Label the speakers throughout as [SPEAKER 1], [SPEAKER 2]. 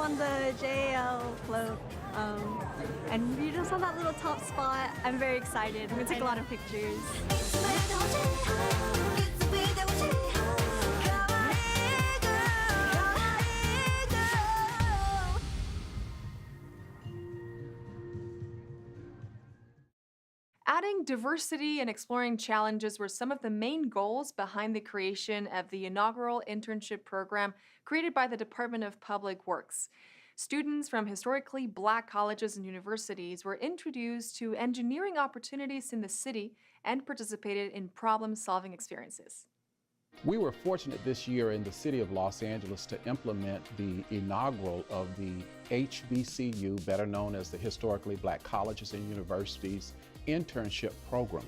[SPEAKER 1] on the JAL float, and we just on that little top spot. I'm very excited. We took a lot of pictures.
[SPEAKER 2] Adding diversity and exploring challenges were some of the main goals behind the creation of the inaugural internship program created by the Department of Public Works. Students from historically Black colleges and universities were introduced to engineering opportunities in the city and participated in problem-solving experiences.
[SPEAKER 3] We were fortunate this year in the city of Los Angeles to implement the inaugural of the HBCU, better known as the Historically Black Colleges and Universities internship program.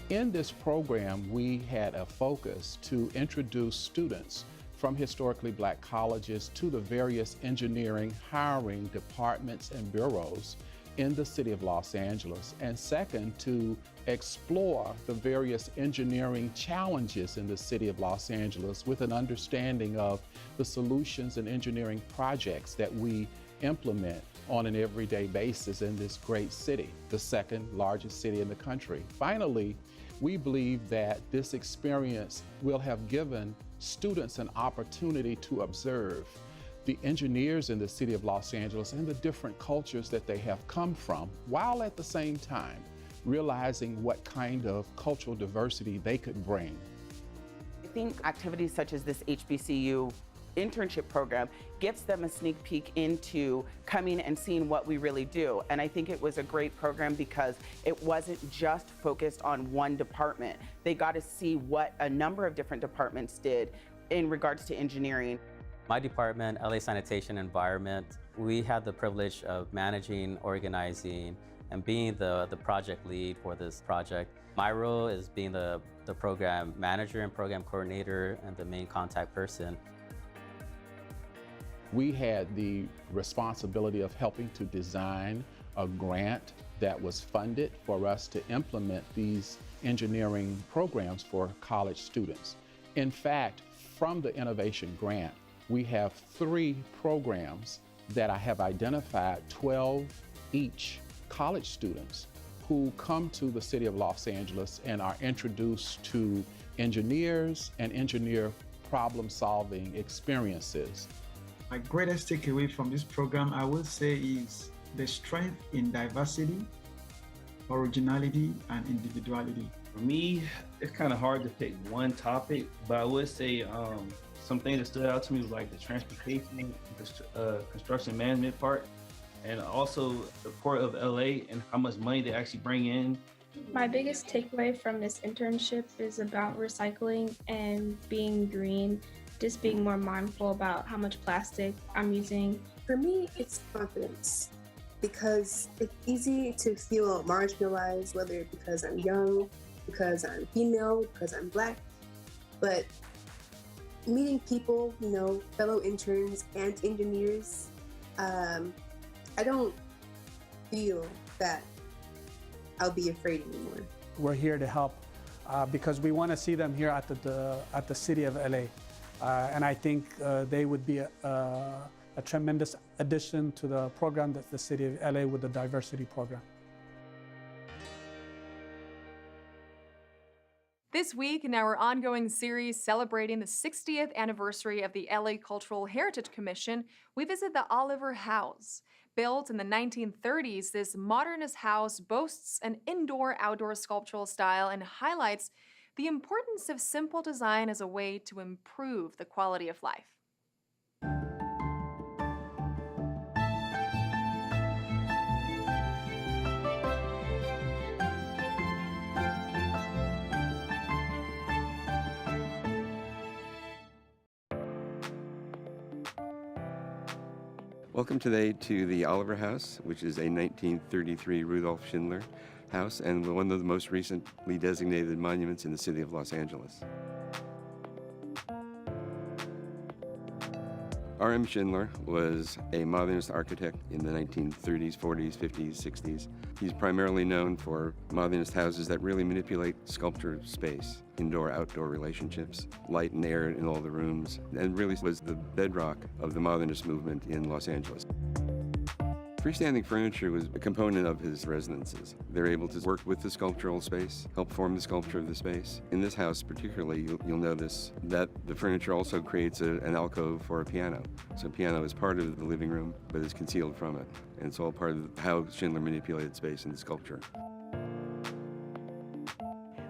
[SPEAKER 3] In this program, we had a focus to introduce students from historically Black colleges to the various engineering hiring departments and bureaus in the city of Los Angeles, and second, to explore the various engineering challenges in the city of Los Angeles with an understanding of the solutions and engineering projects that we implement on an everyday basis in this great city, the second largest city in the country. Finally, we believe that this experience will have given students an opportunity to observe the engineers in the city of Los Angeles and the different cultures that they have come from, while at the same time realizing what kind of cultural diversity they could bring.
[SPEAKER 4] I think activities such as this HBCU internship program gives them a sneak peek into coming and seeing what we really do. And I think it was a great program because it wasn't just focused on one department. They got to see what a number of different departments did in regards to engineering.
[SPEAKER 5] My department, LA Sanitation Environment, we had the privilege of managing, organizing, and being the project lead for this project. My role is being the program manager and program coordinator and the main contact person.
[SPEAKER 3] We had the responsibility of helping to design a grant that was funded for us to implement these engineering programs for college students. In fact, from the Innovation Grant, we have 3 programs that I have identified, 12 each, college students who come to the city of Los Angeles and are introduced to engineers and engineer problem-solving experiences.
[SPEAKER 6] My greatest takeaway from this program, I will say, is the strength in diversity, originality, and individuality.
[SPEAKER 7] For me, it's kind of hard to pick one topic, but I would say something that stood out to me was like the transportation, construction management part, and also the Port of LA and how much money they actually bring in.
[SPEAKER 8] My biggest takeaway from this internship is about recycling and being green, just being more mindful about how much plastic I'm using.
[SPEAKER 9] For me, it's confidence, because it's easy to feel marginalized, whether because I'm young, because I'm female, because I'm Black, but meeting people, fellow interns and engineers, I don't feel that I'll be afraid anymore.
[SPEAKER 10] We're here to help because we want to see them here at the city of LA. And I think they would be a tremendous addition to the program that the city of LA with the diversity program.
[SPEAKER 2] This week, in our ongoing series celebrating the 60th anniversary of the LA Cultural Heritage Commission, we visit the Oliver House. Built in the 1930s, this modernist house boasts an indoor-outdoor sculptural style and highlights the importance of simple design as a way to improve the quality of life.
[SPEAKER 11] Welcome today to the Oliver House, which is a 1933 Rudolf Schindler house and one of the most recently designated monuments in the city of Los Angeles. R.M. Schindler was a modernist architect in the 1930s, 40s, 50s, 60s. He's primarily known for modernist houses that really manipulate sculpture space, indoor-outdoor relationships, light and air in all the rooms, and really was the bedrock of the modernist movement in Los Angeles. Freestanding furniture was a component of his residences. They're able to work with the sculptural space, help form the sculpture of the space. In this house particularly, you'll notice that the furniture also creates an alcove for a piano. So a piano is part of the living room, but is concealed from it. And it's all part of how Schindler manipulated space in the sculpture.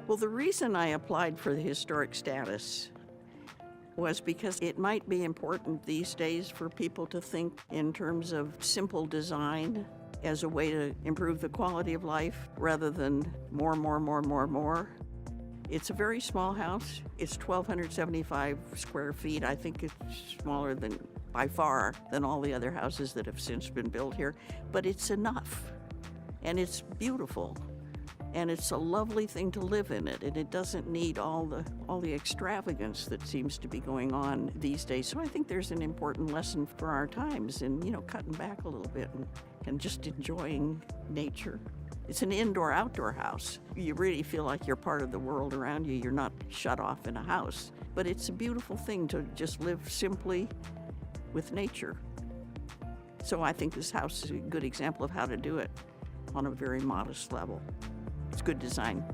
[SPEAKER 12] Well, the reason I applied for the historic status was because it might be important these days for people to think in terms of simple design as a way to improve the quality of life rather than more. It's a very small house. It's 1,275 square feet. I think it's smaller than, by far, than all the other houses that have since been built here, but it's enough. And it's beautiful. And it's a lovely thing to live in it, and it doesn't need all the extravagance that seems to be going on these days. So I think there's an important lesson for our times in, cutting back a little bit and just enjoying nature. It's an indoor-outdoor house. You really feel like you're part of the world around you. You're not shut off in a house. But it's a beautiful thing to just live simply with nature. So I think this house is a good example of how to do it on a very modest level. It's good design.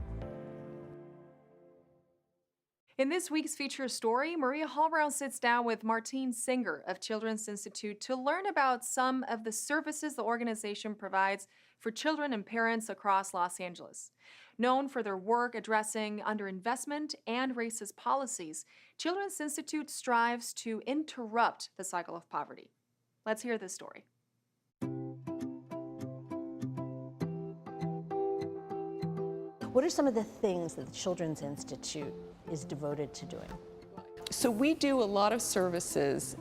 [SPEAKER 2] In this week's feature story, Maria Hallbrown sits down with Martine Singer of Children's Institute to learn about some of the services the organization provides for children and parents across Los Angeles. Known for their work addressing underinvestment and racist policies, Children's Institute strives to interrupt the cycle of poverty. Let's hear this story.
[SPEAKER 13] What are some of the things that the Children's Institute is devoted to doing?
[SPEAKER 14] So we do a lot of services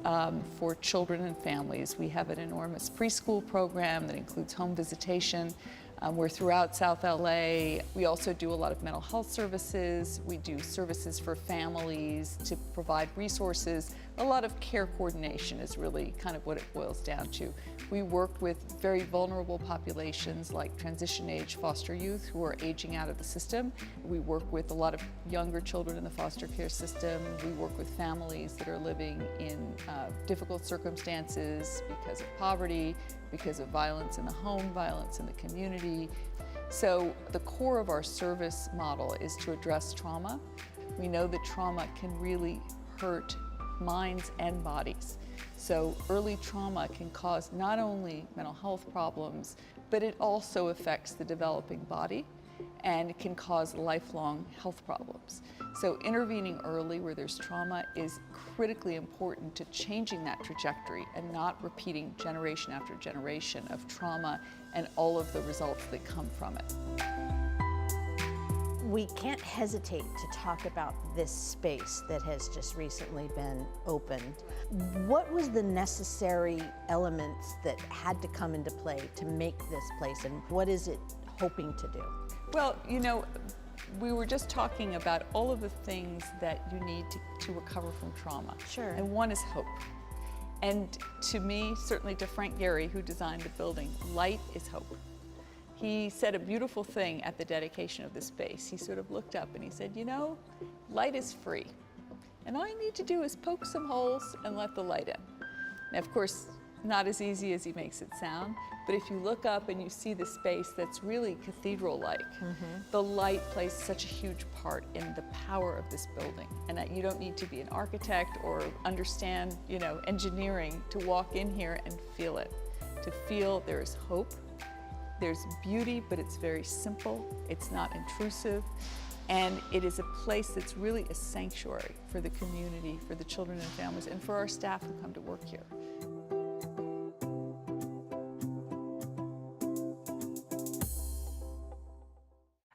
[SPEAKER 14] for children and families. We have an enormous preschool program that includes home visitation. We're throughout South LA. We also do a lot of mental health services. We do services for families to provide resources. A lot of care coordination is really kind of what it boils down to. We work with very vulnerable populations like transition age foster youth who are aging out of the system. We work with a lot of younger children in the foster care system. We work with families that are living in difficult circumstances because of poverty, because of violence in the home, violence in the community. So the core of our service model is to address trauma. We know that trauma can really hurt minds and bodies. So early trauma can cause not only mental health problems, but it also affects the developing body and it can cause lifelong health problems. So intervening early where there's trauma is critically important to changing that trajectory and not repeating generation after generation of trauma and all of the results that come from it.
[SPEAKER 13] We can't hesitate to talk about this space that has just recently been opened. What was the necessary elements that had to come into play to make this place, and what is it hoping to do?
[SPEAKER 14] Well, we were just talking about all of the things that you need to recover from trauma.
[SPEAKER 13] Sure.
[SPEAKER 14] And one is hope. And to me, certainly to Frank Gehry, who designed the building, light is hope. He said a beautiful thing at the dedication of this space. He sort of looked up and he said, light is free. And all you need to do is poke some holes and let the light in. Now, of course, not as easy as he makes it sound, but if you look up and you see the space that's really cathedral-like, the light plays such a huge part in the power of this building. And that you don't need to be an architect or understand, engineering to walk in here and feel it. To feel there is hope, there's beauty, but it's very simple, it's not intrusive, and it is a place that's really a sanctuary for the community, for the children and families, and for our staff who come to work here.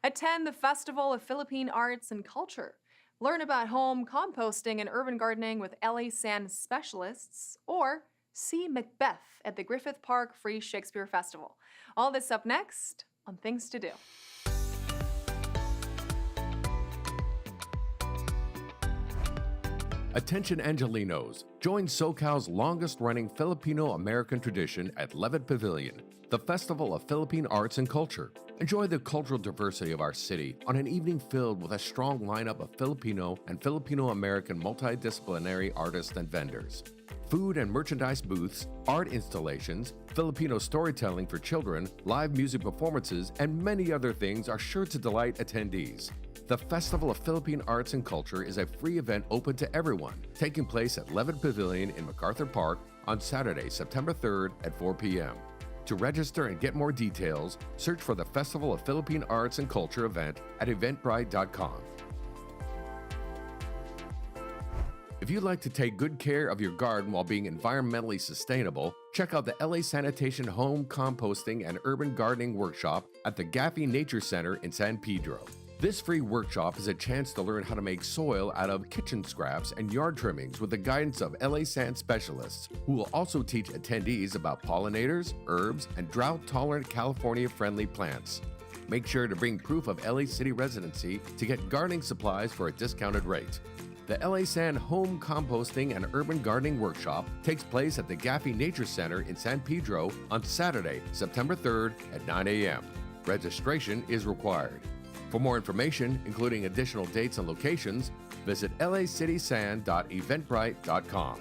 [SPEAKER 2] Attend the Festival of Philippine Arts and Culture. Learn about home composting and urban gardening with LA Sand specialists, or see Macbeth at the Griffith Park Free Shakespeare Festival. All this up next on Things to Do.
[SPEAKER 15] Attention Angelinos, join SoCal's longest-running Filipino-American tradition at Levitt Pavilion, the Festival of Philippine Arts and Culture. Enjoy the cultural diversity of our city on an evening filled with a strong lineup of Filipino and Filipino-American multidisciplinary artists and vendors. Food and merchandise booths, art installations, Filipino storytelling for children, live music performances, and many other things are sure to delight attendees. The Festival of Philippine Arts and Culture is a free event open to everyone, taking place at Levitt Pavilion in MacArthur Park on Saturday, September 3rd at 4 p.m. To register and get more details, search for the Festival of Philippine Arts and Culture event at eventbrite.com. If you'd like to take good care of your garden while being environmentally sustainable, check out the LA Sanitation Home Composting and Urban Gardening Workshop at the Gaffey Nature Center in San Pedro. This free workshop is a chance to learn how to make soil out of kitchen scraps and yard trimmings with the guidance of LA San specialists, who will also teach attendees about pollinators, herbs, and drought-tolerant California-friendly plants. Make sure to bring proof of LA City residency to get gardening supplies for a discounted rate. The LA San Home Composting and Urban Gardening Workshop takes place at the Gaffey Nature Center in San Pedro on Saturday, September 3rd at 9 a.m. Registration is required. For more information, including additional dates and locations, visit lacitysan.eventbrite.com.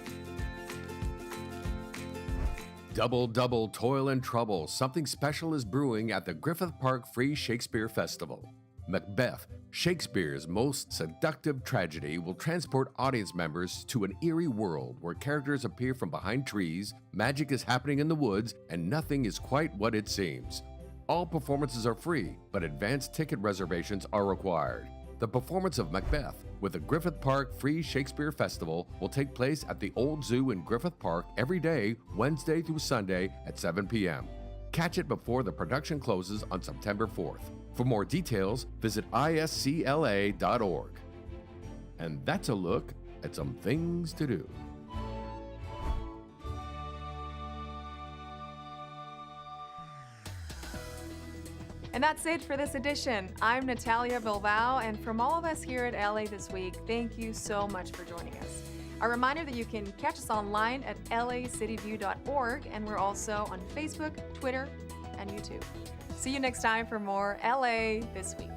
[SPEAKER 15] Double toil and trouble. Something special is brewing at the Griffith Park Free Shakespeare Festival. Macbeth, Shakespeare's most seductive tragedy, will transport audience members to an eerie world where characters appear from behind trees, magic is happening in the woods, and nothing is quite what it seems. All performances are free, but advanced ticket reservations are required. The performance of Macbeth with the Griffith Park Free Shakespeare Festival will take place at the Old Zoo in Griffith Park every day, Wednesday through Sunday at 7 p.m. Catch it before the production closes on September 4th. For more details, visit iscla.org. And that's a look at some things to do.
[SPEAKER 2] And that's it for this edition. I'm Natalia Bilbao, and from all of us here at LA This Week, thank you so much for joining us. A reminder that you can catch us online at lacityview.org, and we're also on Facebook, Twitter, and YouTube. See you next time for more LA This Week.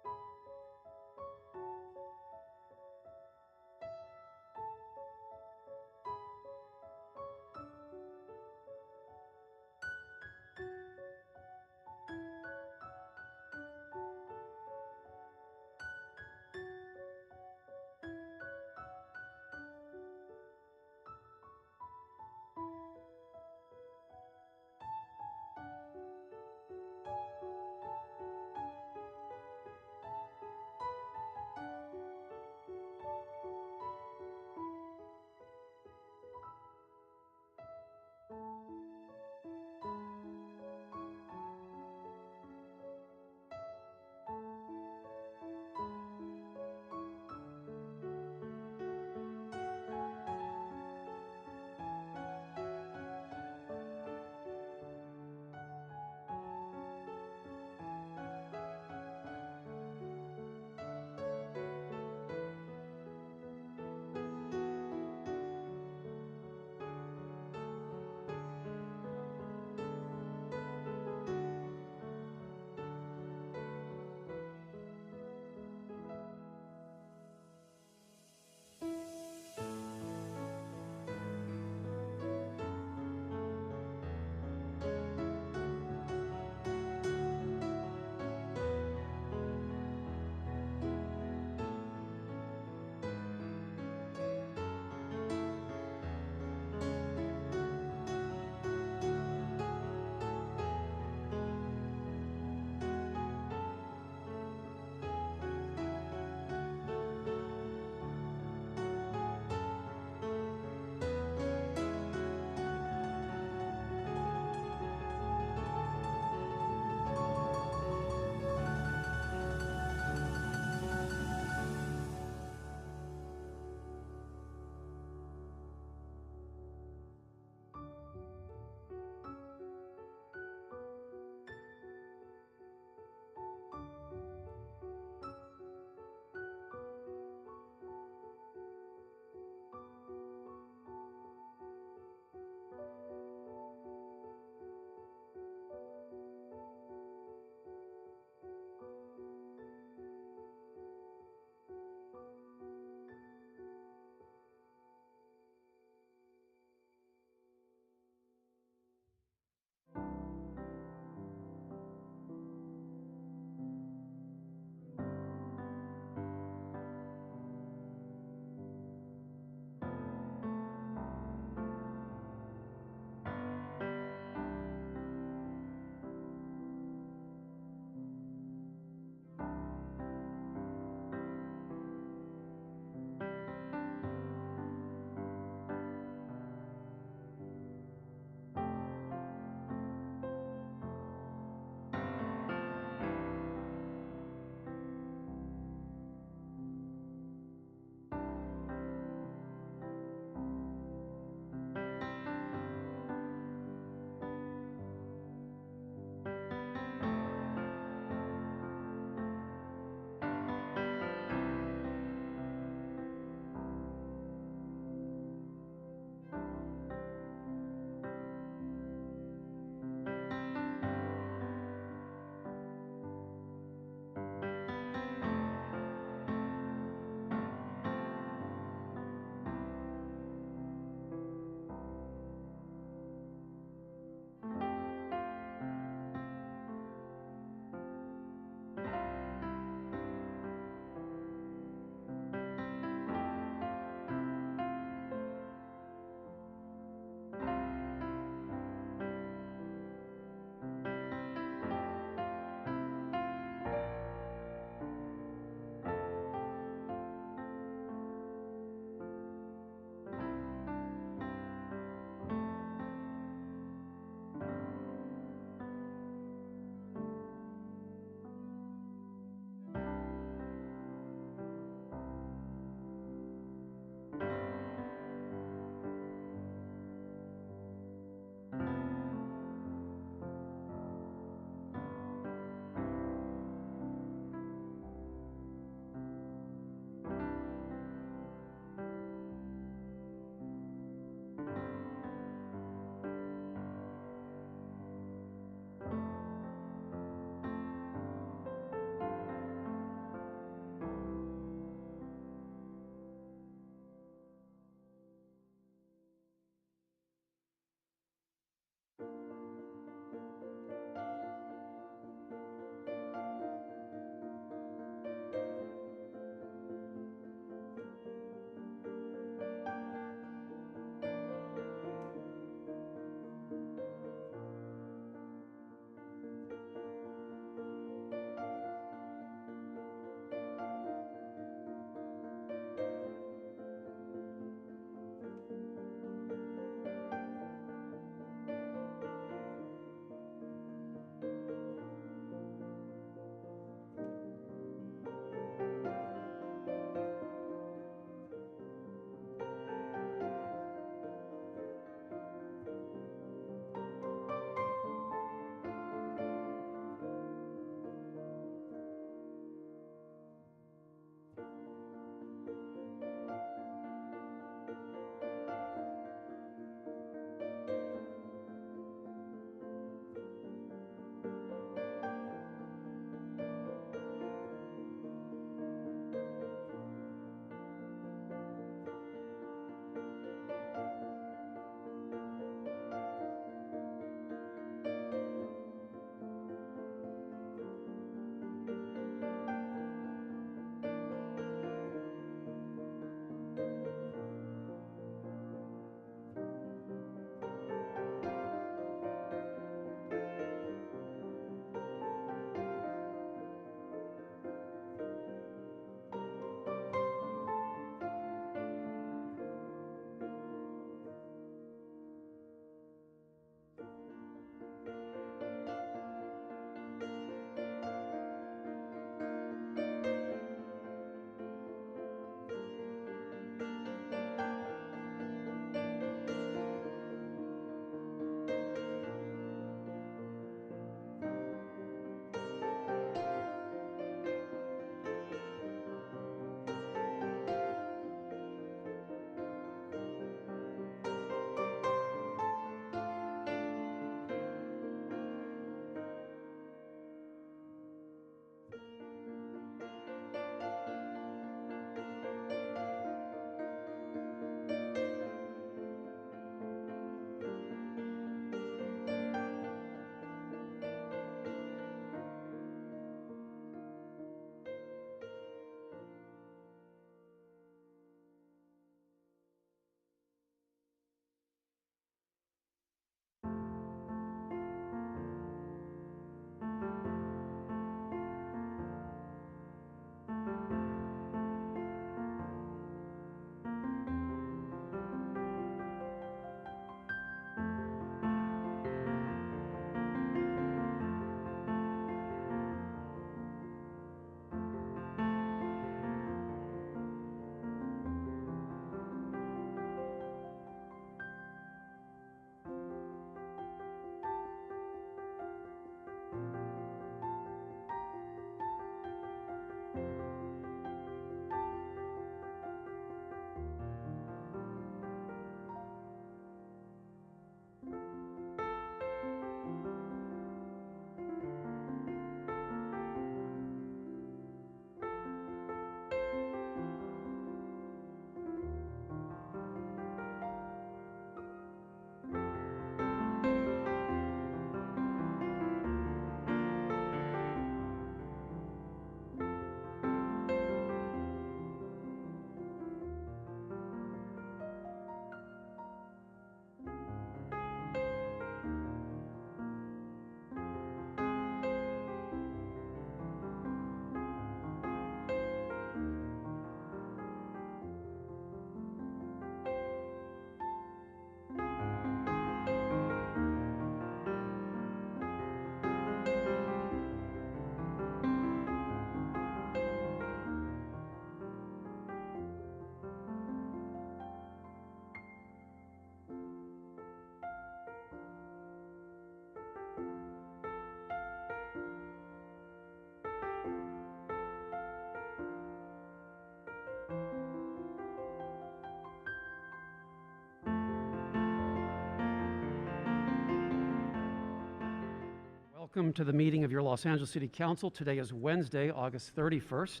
[SPEAKER 16] Welcome to the meeting of your Los Angeles City Council. Today is Wednesday, August 31st.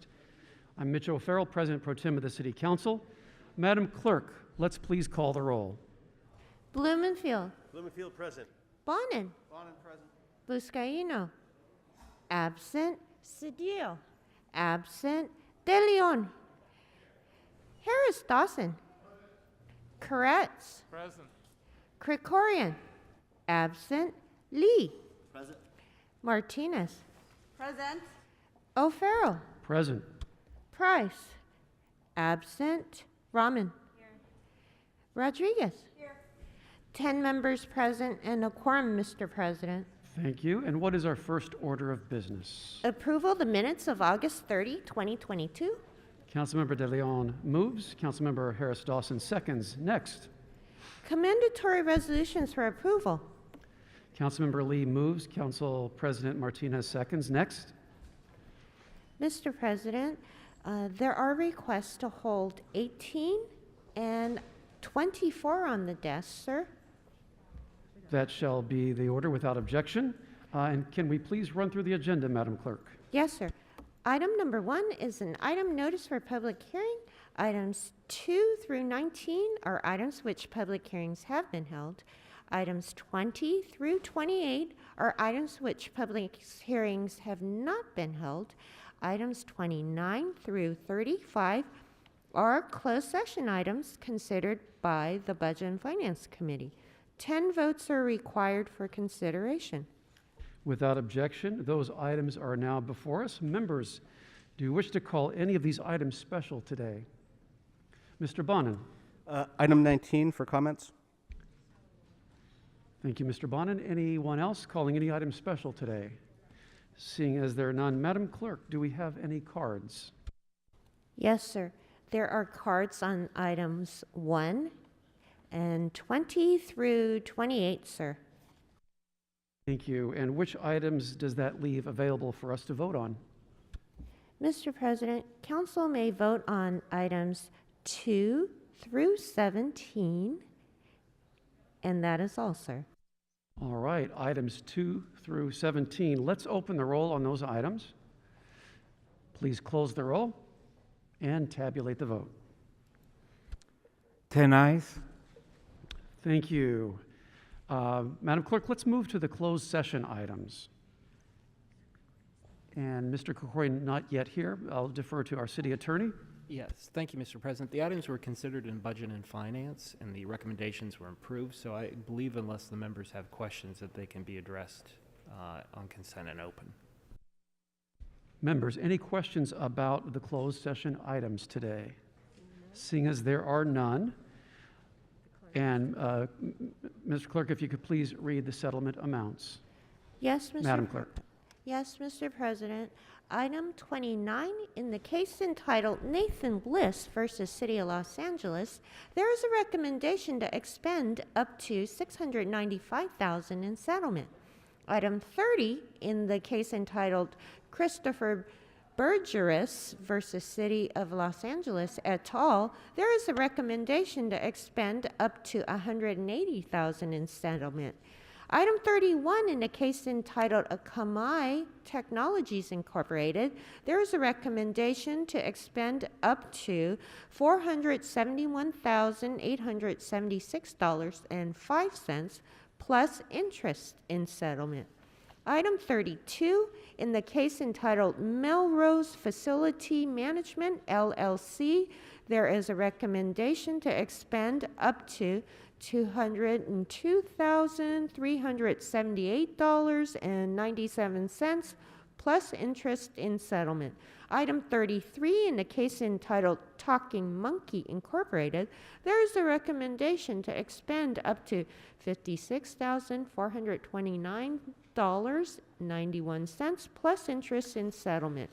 [SPEAKER 16] I'm Mitch O'Farrell, President Pro Tem of the City Council. Madam Clerk, let's please call the roll.
[SPEAKER 17] Blumenfield.
[SPEAKER 18] Blumenfield present.
[SPEAKER 17] Bonin.
[SPEAKER 18] Bonin present.
[SPEAKER 17] Buscaino. Absent. Cedillo. Absent. De Leon. Harris Dawson. Koretz.
[SPEAKER 18] Present.
[SPEAKER 17] Krikorian. Absent. Lee.
[SPEAKER 18] Present.
[SPEAKER 17] Martinez.
[SPEAKER 19] Present.
[SPEAKER 17] O'Farrell.
[SPEAKER 16] Present.
[SPEAKER 17] Price. Absent. Rahman.
[SPEAKER 19] Here.
[SPEAKER 17] Rodriguez.
[SPEAKER 19] Here.
[SPEAKER 17] 10 members present and a quorum, Mr. President.
[SPEAKER 16] Thank you. And what is our first order of business?
[SPEAKER 17] Approval of the minutes of August 30, 2022.
[SPEAKER 16] Councilmember De Leon moves. Councilmember Harris Dawson seconds. Next.
[SPEAKER 17] Commendatory resolutions for approval.
[SPEAKER 16] Councilmember Lee moves. Council President Martinez seconds. Next.
[SPEAKER 17] Mr. President, there are requests to hold 18 and 24 on the desk, sir.
[SPEAKER 16] That shall be the order without objection. And can we please run through the agenda, Madam Clerk?
[SPEAKER 17] Yes, sir. Item number 1 is an item notice for public hearing. Items 2 through 19 are items which public hearings have been held. Items 20 through 28 are items which public hearings have not been held. Items 29 through 35 are closed session items considered by the Budget and Finance Committee. 10 votes are required for consideration.
[SPEAKER 16] Without objection, those items are now before us. Members, do you wish to call any of these items special today? Mr. Bonin.
[SPEAKER 18] Item 19 for comments.
[SPEAKER 16] Thank you, Mr. Bonin. Anyone else calling any item special today? Seeing as there are none, Madam Clerk, do we have any cards?
[SPEAKER 17] Yes, sir. There are cards on items 1 and 20 through 28, sir.
[SPEAKER 16] Thank you. And which items does that leave available for us to vote on?
[SPEAKER 17] Mr. President, Council may vote on items 2 through 17, and that is all, sir.
[SPEAKER 16] All right, items 2 through 17. Let's open the roll on those items. Please close the roll and tabulate the vote.
[SPEAKER 20] 10 ayes.
[SPEAKER 16] Thank you. Madam Clerk, let's move to the closed session items. And Mr. Krikorian not yet here. I'll defer to our city attorney.
[SPEAKER 21] Yes, thank you, Mr. President. The items were considered in Budget and Finance, and the recommendations were approved, so I believe unless the members have questions that they can be addressed on consent and open.
[SPEAKER 16] Members, any questions about the closed session items today? Seeing as there are none, and Mr. Clerk, if you could please read the settlement amounts.
[SPEAKER 17] Yes, Mr.
[SPEAKER 16] Madam Clerk.
[SPEAKER 17] Yes, Mr. President. Item 29, in the case entitled Nathan Bliss versus City of Los Angeles, there is a recommendation to expend up to $695,000 in settlement. Item 30, in the case entitled Christopher Bergeris versus City of Los Angeles et al., there is a recommendation to expend up to $180,000 in settlement. Item 31, in a case entitled Akamai Technologies Incorporated, there is a recommendation to expend up to $471,876.05 plus interest in settlement. Item 32, in the case entitled Melrose Facility Management, LLC, there is a recommendation to expend up to $202,378.97 plus interest in settlement. Item 33, in the case entitled Talking Monkey Incorporated, there is a recommendation to expend up to $56,429.91 plus interest in settlement.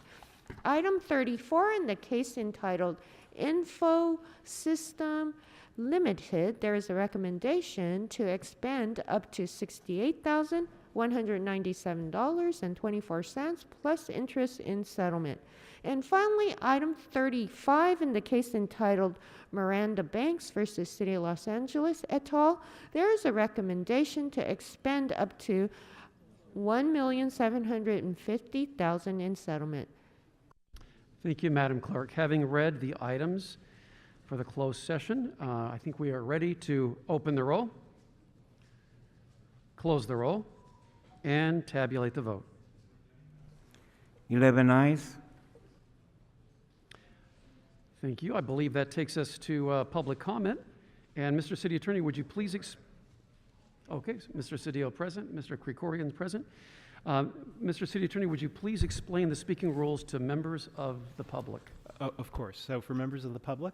[SPEAKER 17] Item 34, in the case entitled Info System Limited, there is a recommendation to expend up to $68,197.24 plus interest in settlement. And finally, item 35, in the case entitled Miranda Banks versus City of Los Angeles et al., there is a recommendation to expend up to $1,750,000 in settlement.
[SPEAKER 16] Thank you, Madam Clerk. Having read the items for the closed session, I think we are ready to open the roll, close the roll, and tabulate the vote.
[SPEAKER 19] 11 ayes.
[SPEAKER 16] Thank you. I believe that takes us to public comment. And Mr. City Attorney, would you please okay, Mr. Cedillo present, Mr. Krikorian present. Mr. City Attorney, would you please explain the speaking rules to members of the public?
[SPEAKER 21] Of course. So for members of the public,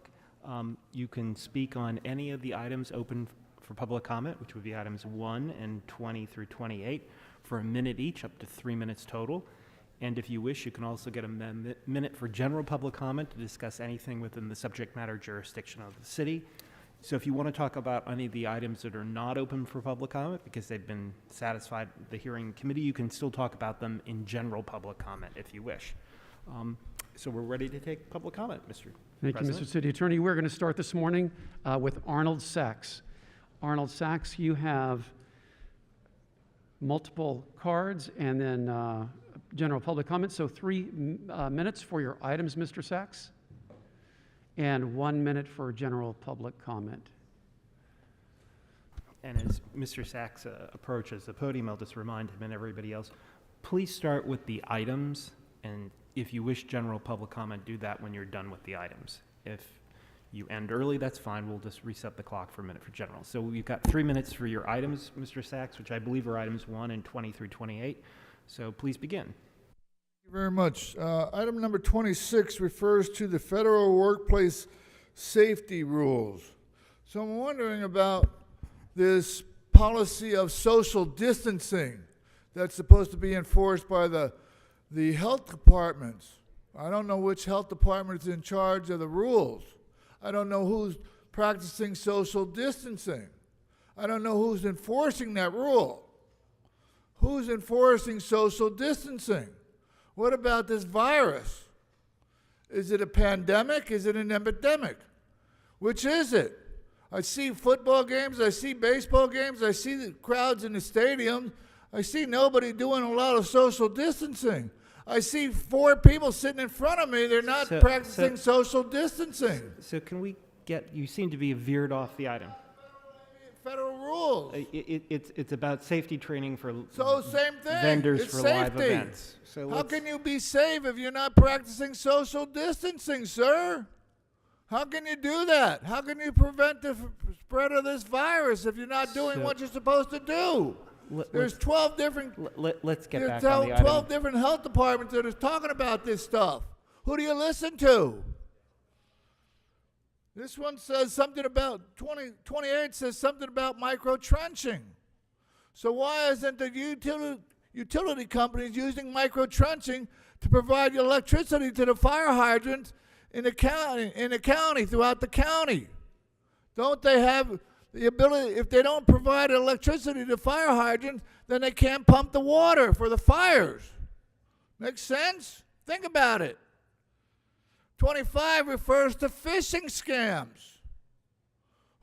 [SPEAKER 21] you can speak on any of the items open for public comment, which would be items 1 and 20 through 28, for a minute each, up to 3 minutes total. And if you wish, you can also get a minute for general public comment to discuss anything within the subject matter jurisdiction of the city. So if you want to talk about any of the items that are not open for public comment because they've been satisfied the hearing committee, you can still talk about them in general public comment if you wish. So we're ready to take public comment, Mr.
[SPEAKER 16] Thank
[SPEAKER 21] President.
[SPEAKER 16] you, Mr. City Attorney. We're going to start this morning with Arnold Sachs. Arnold Sachs, you have multiple cards and then general public comment. So 3 minutes for your items, Mr. Sachs, and 1 minute for general public comment.
[SPEAKER 21] And as Mr. Sachs approaches the podium, I'll just remind him and everybody else, please start with the items, and if you wish general public comment, do that when you're done with the items. If you end early, that's fine. We'll just reset the clock for a minute for general. So we've got 3 minutes for your items, Mr. Sachs, which I believe are items 1 and 20 through 28. So please begin.
[SPEAKER 20] Thank you very much. Item number 26 refers to the federal workplace safety rules. So I'm wondering about this policy of social distancing that's supposed to be enforced by the health departments. I don't know which health department is in charge of the rules. I don't know who's practicing social distancing. I don't know who's enforcing that rule. Who's enforcing social distancing? What about this virus? Is it a pandemic? Is it an epidemic? Which is it? I see football games, I see baseball games, I see the crowds in the stadium. I see nobody doing a lot of social distancing. I see 4 people sitting in front of me. They're not practicing social distancing.
[SPEAKER 21] So can we get, you seem to be veered off the item.
[SPEAKER 20] Federal rules.
[SPEAKER 21] It's about safety training for
[SPEAKER 20] same thing.
[SPEAKER 21] vendors
[SPEAKER 20] It's
[SPEAKER 21] for
[SPEAKER 20] safety.
[SPEAKER 21] live events. So
[SPEAKER 20] how can you be safe if you're not practicing social distancing, sir? How can you do that? How can you prevent the spread of this virus if you're not doing what you're supposed to do? There's 12 different.
[SPEAKER 21] Let's get back
[SPEAKER 20] there's
[SPEAKER 21] on the
[SPEAKER 20] 12
[SPEAKER 21] item.
[SPEAKER 20] different health departments that are talking about this stuff. Who do you listen to? This one says something about 28 says something about micro trenching. So why isn't the utility companies using micro trenching to provide electricity to the fire hydrants in the county throughout the county? Don't they have the ability? If they don't provide electricity to fire hydrants, then they can't pump the water for the fires. Makes sense? Think about it. 25 refers to phishing scams.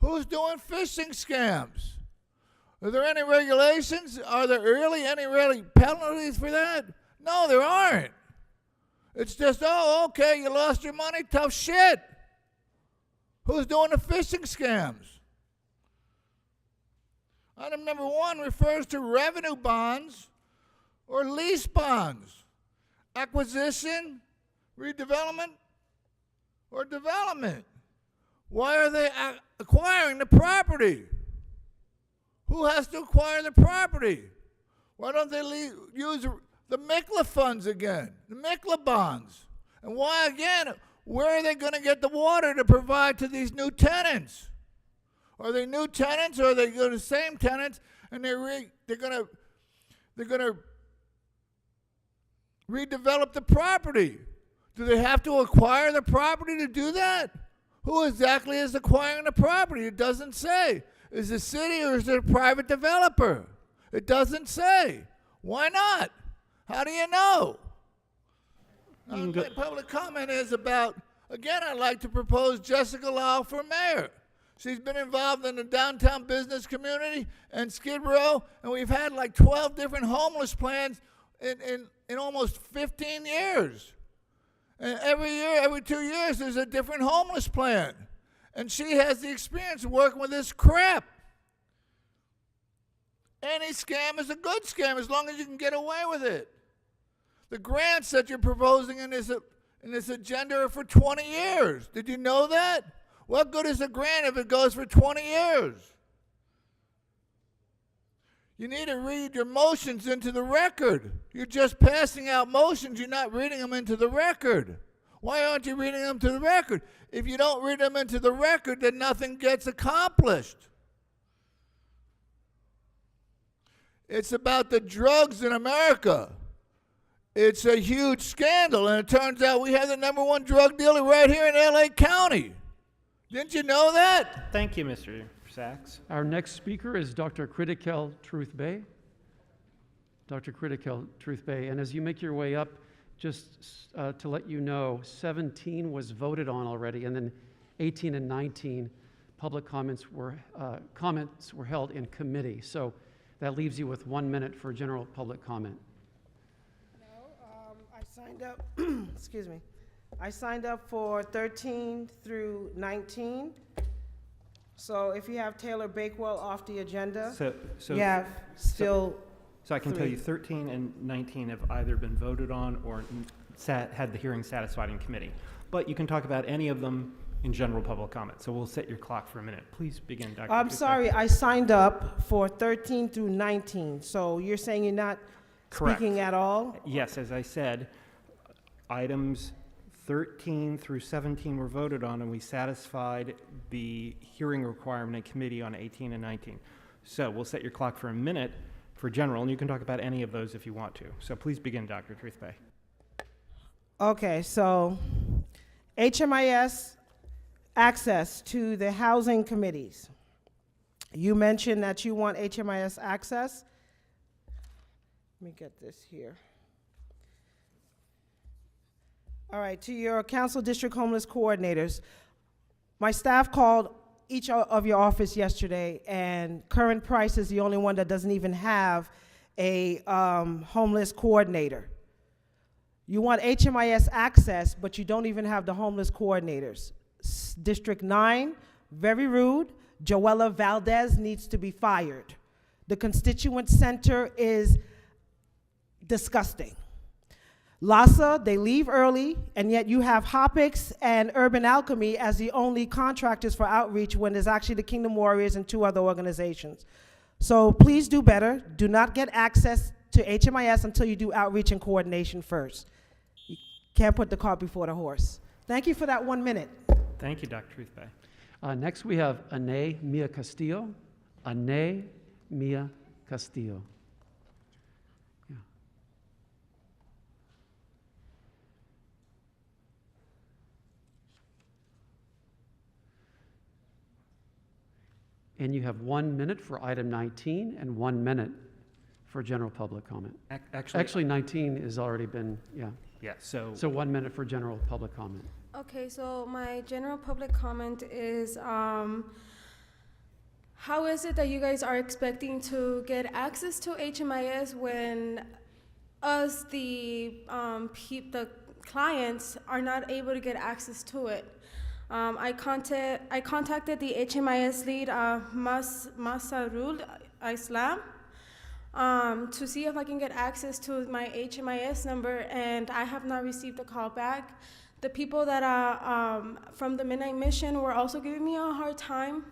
[SPEAKER 20] Who's doing phishing scams? Are there any regulations? Are there any penalties for that? No, there aren't. It's just, oh, okay, you lost your money, tough shit. Who's doing the phishing scams? Item number 1 refers to revenue bonds or lease bonds, acquisition, redevelopment, or development. Why are they acquiring the property? Who has to acquire the property? Why don't they use the MICLA funds again, the MICLA bonds? And why again? Where are they going to get the water to provide to these new tenants? Are they new tenants, or are they the same tenants, and they're going to redevelop the property? Do they have to acquire the property to do that? Who exactly is acquiring the property? It doesn't say. Is it the city or is it a private developer? It doesn't say. Why not? How do you know? My public comment is about, again, I'd like to propose Jessica Lau for mayor. She's been involved in the downtown business community and Skid Row, and we've had like 12 different homeless plans in almost 15 years. And every year, every 2 years, there's a different homeless plan. And she has the experience of working with this crap. Any scam is a good scam as long as you can get away with it. The grants that you're proposing in this agenda are for 20 years. Did you know that? What good is a grant if it goes for 20 years? You need to read your motions into the record. You're just passing out motions. You're not reading them into the record. Why aren't you reading them to the record? If you don't read them into the record, then nothing gets accomplished. It's about the drugs in America. It's a huge scandal, and it turns out we have the #1 drug dealer right here in LA County. Didn't you know that?
[SPEAKER 21] Thank you, Mr. Sachs.
[SPEAKER 16] Our next speaker is Dr. Kritikel Truth Bay. Dr. Kritikel Truth Bay. And as you make your way up, just to let you know, 17 was voted on already, and then 18 and 19 public comments were held in committee. So that leaves you with 1 minute for general public comment.
[SPEAKER 19] I signed up, excuse me. I signed up for 13 through 19. So if you have Taylor Bakewell off the agenda, you have still
[SPEAKER 21] So I can tell
[SPEAKER 19] 3.
[SPEAKER 21] you 13 and 19 have either been voted on or had the hearing satisfied in committee. But you can talk about any of them in general public comment. So we'll set your clock for a minute. Please begin, Dr.
[SPEAKER 19] I'm sorry, I signed up for 13 through 19. So you're saying you're not speaking at all?
[SPEAKER 21] Yes, as I said, items 13 through 17 were voted on, and we satisfied the hearing requirement in committee on 18 and 19. So we'll set your clock for a minute for general, and you can talk about any of those if you want to. So please begin, Dr. Truth Bay.
[SPEAKER 19] Okay, so HMIS access to the housing committees. You mentioned that you want HMIS access. Let me get this here. All right, to your council district homeless coordinators. My staff called each of your office yesterday, and Current Price is the only one that doesn't even have a homeless coordinator. You want HMIS access, but you don't even have the homeless coordinators. District 9, very rude. Joella Valdez needs to be fired. The constituent center is disgusting. LASA, they leave early, and yet you have Hopix and Urban Alchemy as the only contractors for outreach when there's actually the Kingdom Warriors and 2 other organizations. So please do better. Do not get access to HMIS until you do outreach and coordination first. You can't put the cart before the horse. Thank you for that 1 minute.
[SPEAKER 21] Thank you, Dr. Truth Bay.
[SPEAKER 16] Next, we have Ane Mia Castillo. Ane Mia Castillo. Yeah. And you have 1 minute for item 19 and 1 minute for general public comment. Actually 19 has already been, yeah.
[SPEAKER 21] Yeah, so
[SPEAKER 16] 1 minute for general public comment.
[SPEAKER 8] Okay, so my general public comment is, how is it that you guys are expecting to get access to HMIS when us, the clients, are not able to get access to it? I contacted the HMIS lead, Masarul Islam, to see if I can get access to my HMIS number, and I have not received a call back. The people that are from the Midnight Mission were also giving me a hard time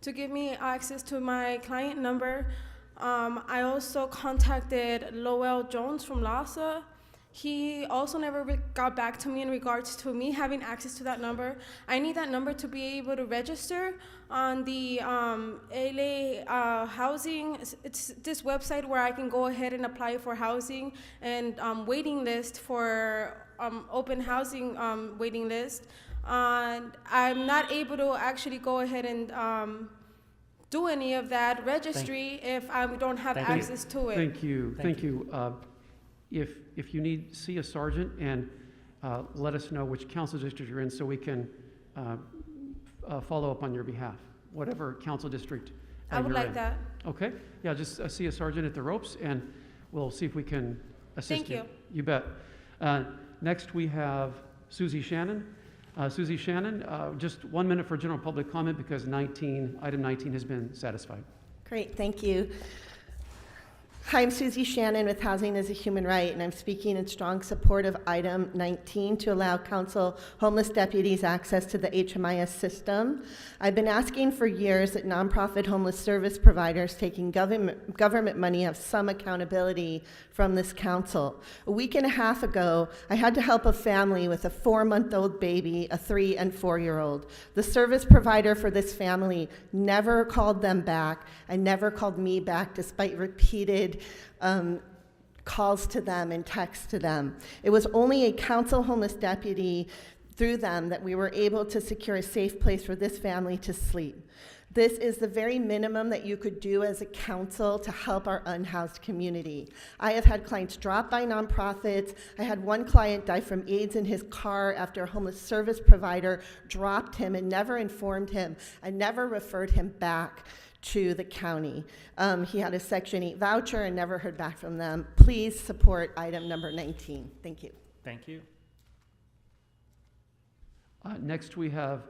[SPEAKER 8] to give me access to my client number. I also contacted Lowell Jones from LASA. He also never got back to me in regards to me having access to that number. I need that number to be able to register on the LA housing. It's this website where I can go ahead and apply for housing and waiting list for open housing waiting list. I'm not able to actually go ahead and do any of that registry if I don't have access to it.
[SPEAKER 16] Thank you. Thank you. If you need, see a sergeant and let us know which council district you're in so we can follow up on your behalf. whatever council district
[SPEAKER 8] I would
[SPEAKER 16] you're
[SPEAKER 8] like
[SPEAKER 16] in.
[SPEAKER 8] that.
[SPEAKER 16] Okay, yeah, just see a sergeant at the ropes, and we'll see if we can assist
[SPEAKER 8] Thank
[SPEAKER 16] you.
[SPEAKER 8] you.
[SPEAKER 16] You bet. Next, we have Susie Shannon. Susie Shannon, just 1 minute for general public comment because item 19 has been satisfied.
[SPEAKER 1] Great, thank you. Hi, I'm Susie Shannon with Housing as a Human Right, and I'm speaking in strong support of item 19 to allow council homeless deputies access to the HMIS system. I've been asking for years that nonprofit homeless service providers taking government money have some accountability from this council. A week and a half ago, I had to help a family with a 4-month-old baby, a 3- and 4-year-old. The service provider for this family never called them back and never called me back despite repeated calls to them and texts to them. It was only a council homeless deputy through them that we were able to secure a safe place for this family to sleep. This is the very minimum that you could do as a council to help our unhoused community. I have had clients dropped by nonprofits. I had one client die from AIDS in his car after a homeless service provider dropped him and never informed him and never referred him back to the county. He had a Section 8 voucher and never heard back from them. Please support item number 19. Thank you.
[SPEAKER 21] Thank you.
[SPEAKER 16] Next, we have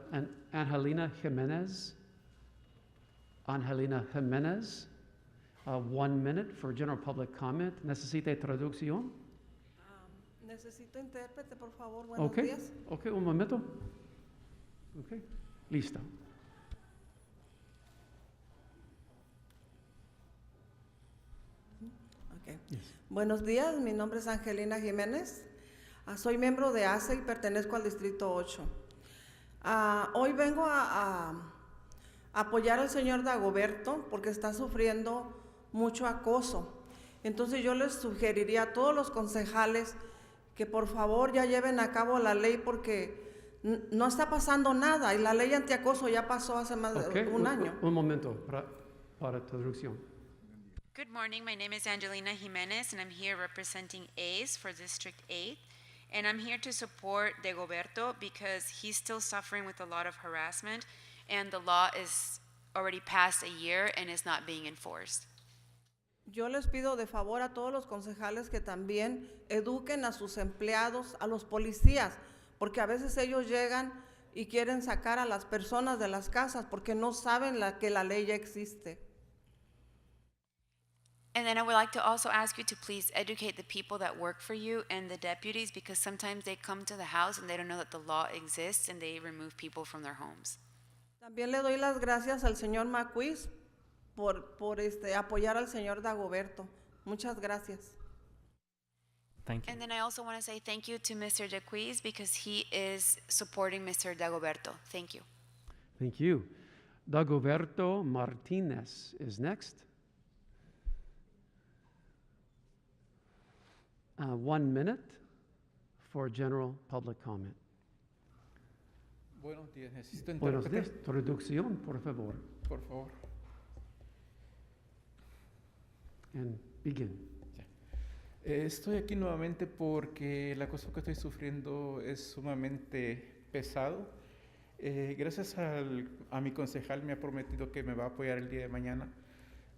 [SPEAKER 16] Angelina Jimenez. Angelina Jimenez, 1 minute for general public comment. ¿Necesita traducción?
[SPEAKER 22] Necesito intérprete, por favor. Buenos
[SPEAKER 16] Okay,
[SPEAKER 22] días.
[SPEAKER 16] okay, un momento. Okay, lista.
[SPEAKER 22] Okay. Buenos días, mi nombre es Angelina Jiménez. Soy miembro de ASE y pertenezco al Distrito 8. Hoy vengo a apoyar al señor Dagoberto porque está sufriendo mucho acoso. Entonces yo les sugeriría a todos los concejales que por favor ya lleven a cabo la ley porque no está pasando nada y la ley antiacoso ya pasó hace más de un año.
[SPEAKER 16] Un momento para traducción.
[SPEAKER 23] Good morning, my name is Angelina Jimenez and I'm here representing ACE for District 8. And I'm here to support Dagoberto because he's still suffering with a lot of harassment and the law is already past a year and is not being enforced.
[SPEAKER 22] Yo les pido de favor a todos los concejales que también eduquen a sus empleados, a los policías, porque a veces ellos llegan y quieren sacar a las personas de las casas porque no saben que la ley ya existe.
[SPEAKER 23] And then I would like to also ask you to please educate the people that work for you and the deputies because sometimes they come to the house and they don't know that the law exists and they remove people from their homes.
[SPEAKER 22] También le doy las gracias al señor Macuis por apoyar al señor Dagoberto. Muchas gracias.
[SPEAKER 21] Thank you.
[SPEAKER 23] And then I also want to say thank you to Mr. Dequiz because he is supporting Mr. Dagoberto. Thank you.
[SPEAKER 16] Thank you. Dagoberto Martinez is next. 1 minute for general public comment.
[SPEAKER 24] Buenos días, necesito
[SPEAKER 16] Buenos días,
[SPEAKER 24] intérprete.
[SPEAKER 16] traducción, por favor.
[SPEAKER 24] Por favor.
[SPEAKER 16] And begin.
[SPEAKER 24] Estoy aquí nuevamente porque el acoso que estoy sufriendo es sumamente pesado. Gracias a mi concejal me ha prometido que me va a apoyar el día de mañana.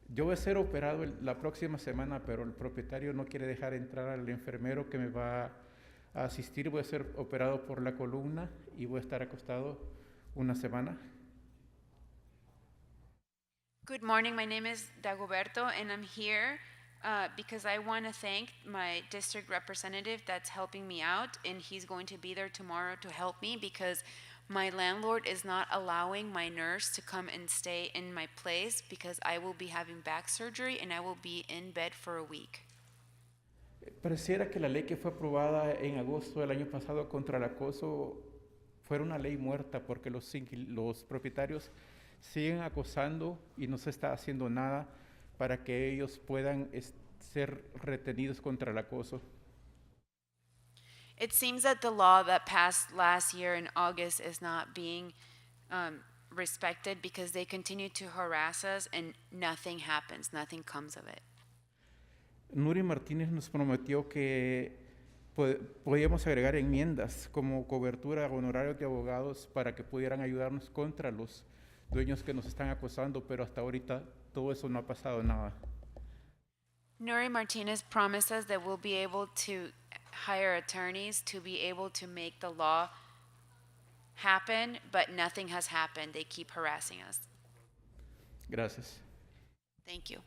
[SPEAKER 24] Yo voy a ser operado la próxima semana, pero el propietario no quiere dejar entrar al enfermero que me va a asistir. Voy a ser operado por la columna y voy a estar acostado una semana.
[SPEAKER 23] Good morning, my name is Dagoberto and I'm here because I want to thank my district representative that's helping me out and he's going to be there tomorrow to help me because my landlord is not allowing my nurse to come and stay in my place because I will be having back surgery and I will be in bed for a week.
[SPEAKER 24] Pareciera que la ley que fue aprobada en agosto del año pasado contra el acoso fuera una ley muerta porque los propietarios siguen acosando y no se está haciendo nada para que ellos puedan ser retenidos contra el acoso.
[SPEAKER 23] It seems that the law that passed last year in August is not being respected because they continue to harass us and nothing happens, nothing comes of it.
[SPEAKER 24] Nuria Martínez nos prometió que podíamos agregar enmiendas como cobertura a honorarios de abogados para que pudieran ayudarnos contra los dueños que nos están acosando, pero hasta ahorita todo eso no ha pasado nada.
[SPEAKER 23] Nuri Martinez promised us that we'll be able to hire attorneys to be able to make the law happen, but nothing has happened. They keep harassing us.
[SPEAKER 24] Gracias.
[SPEAKER 23] Thank you.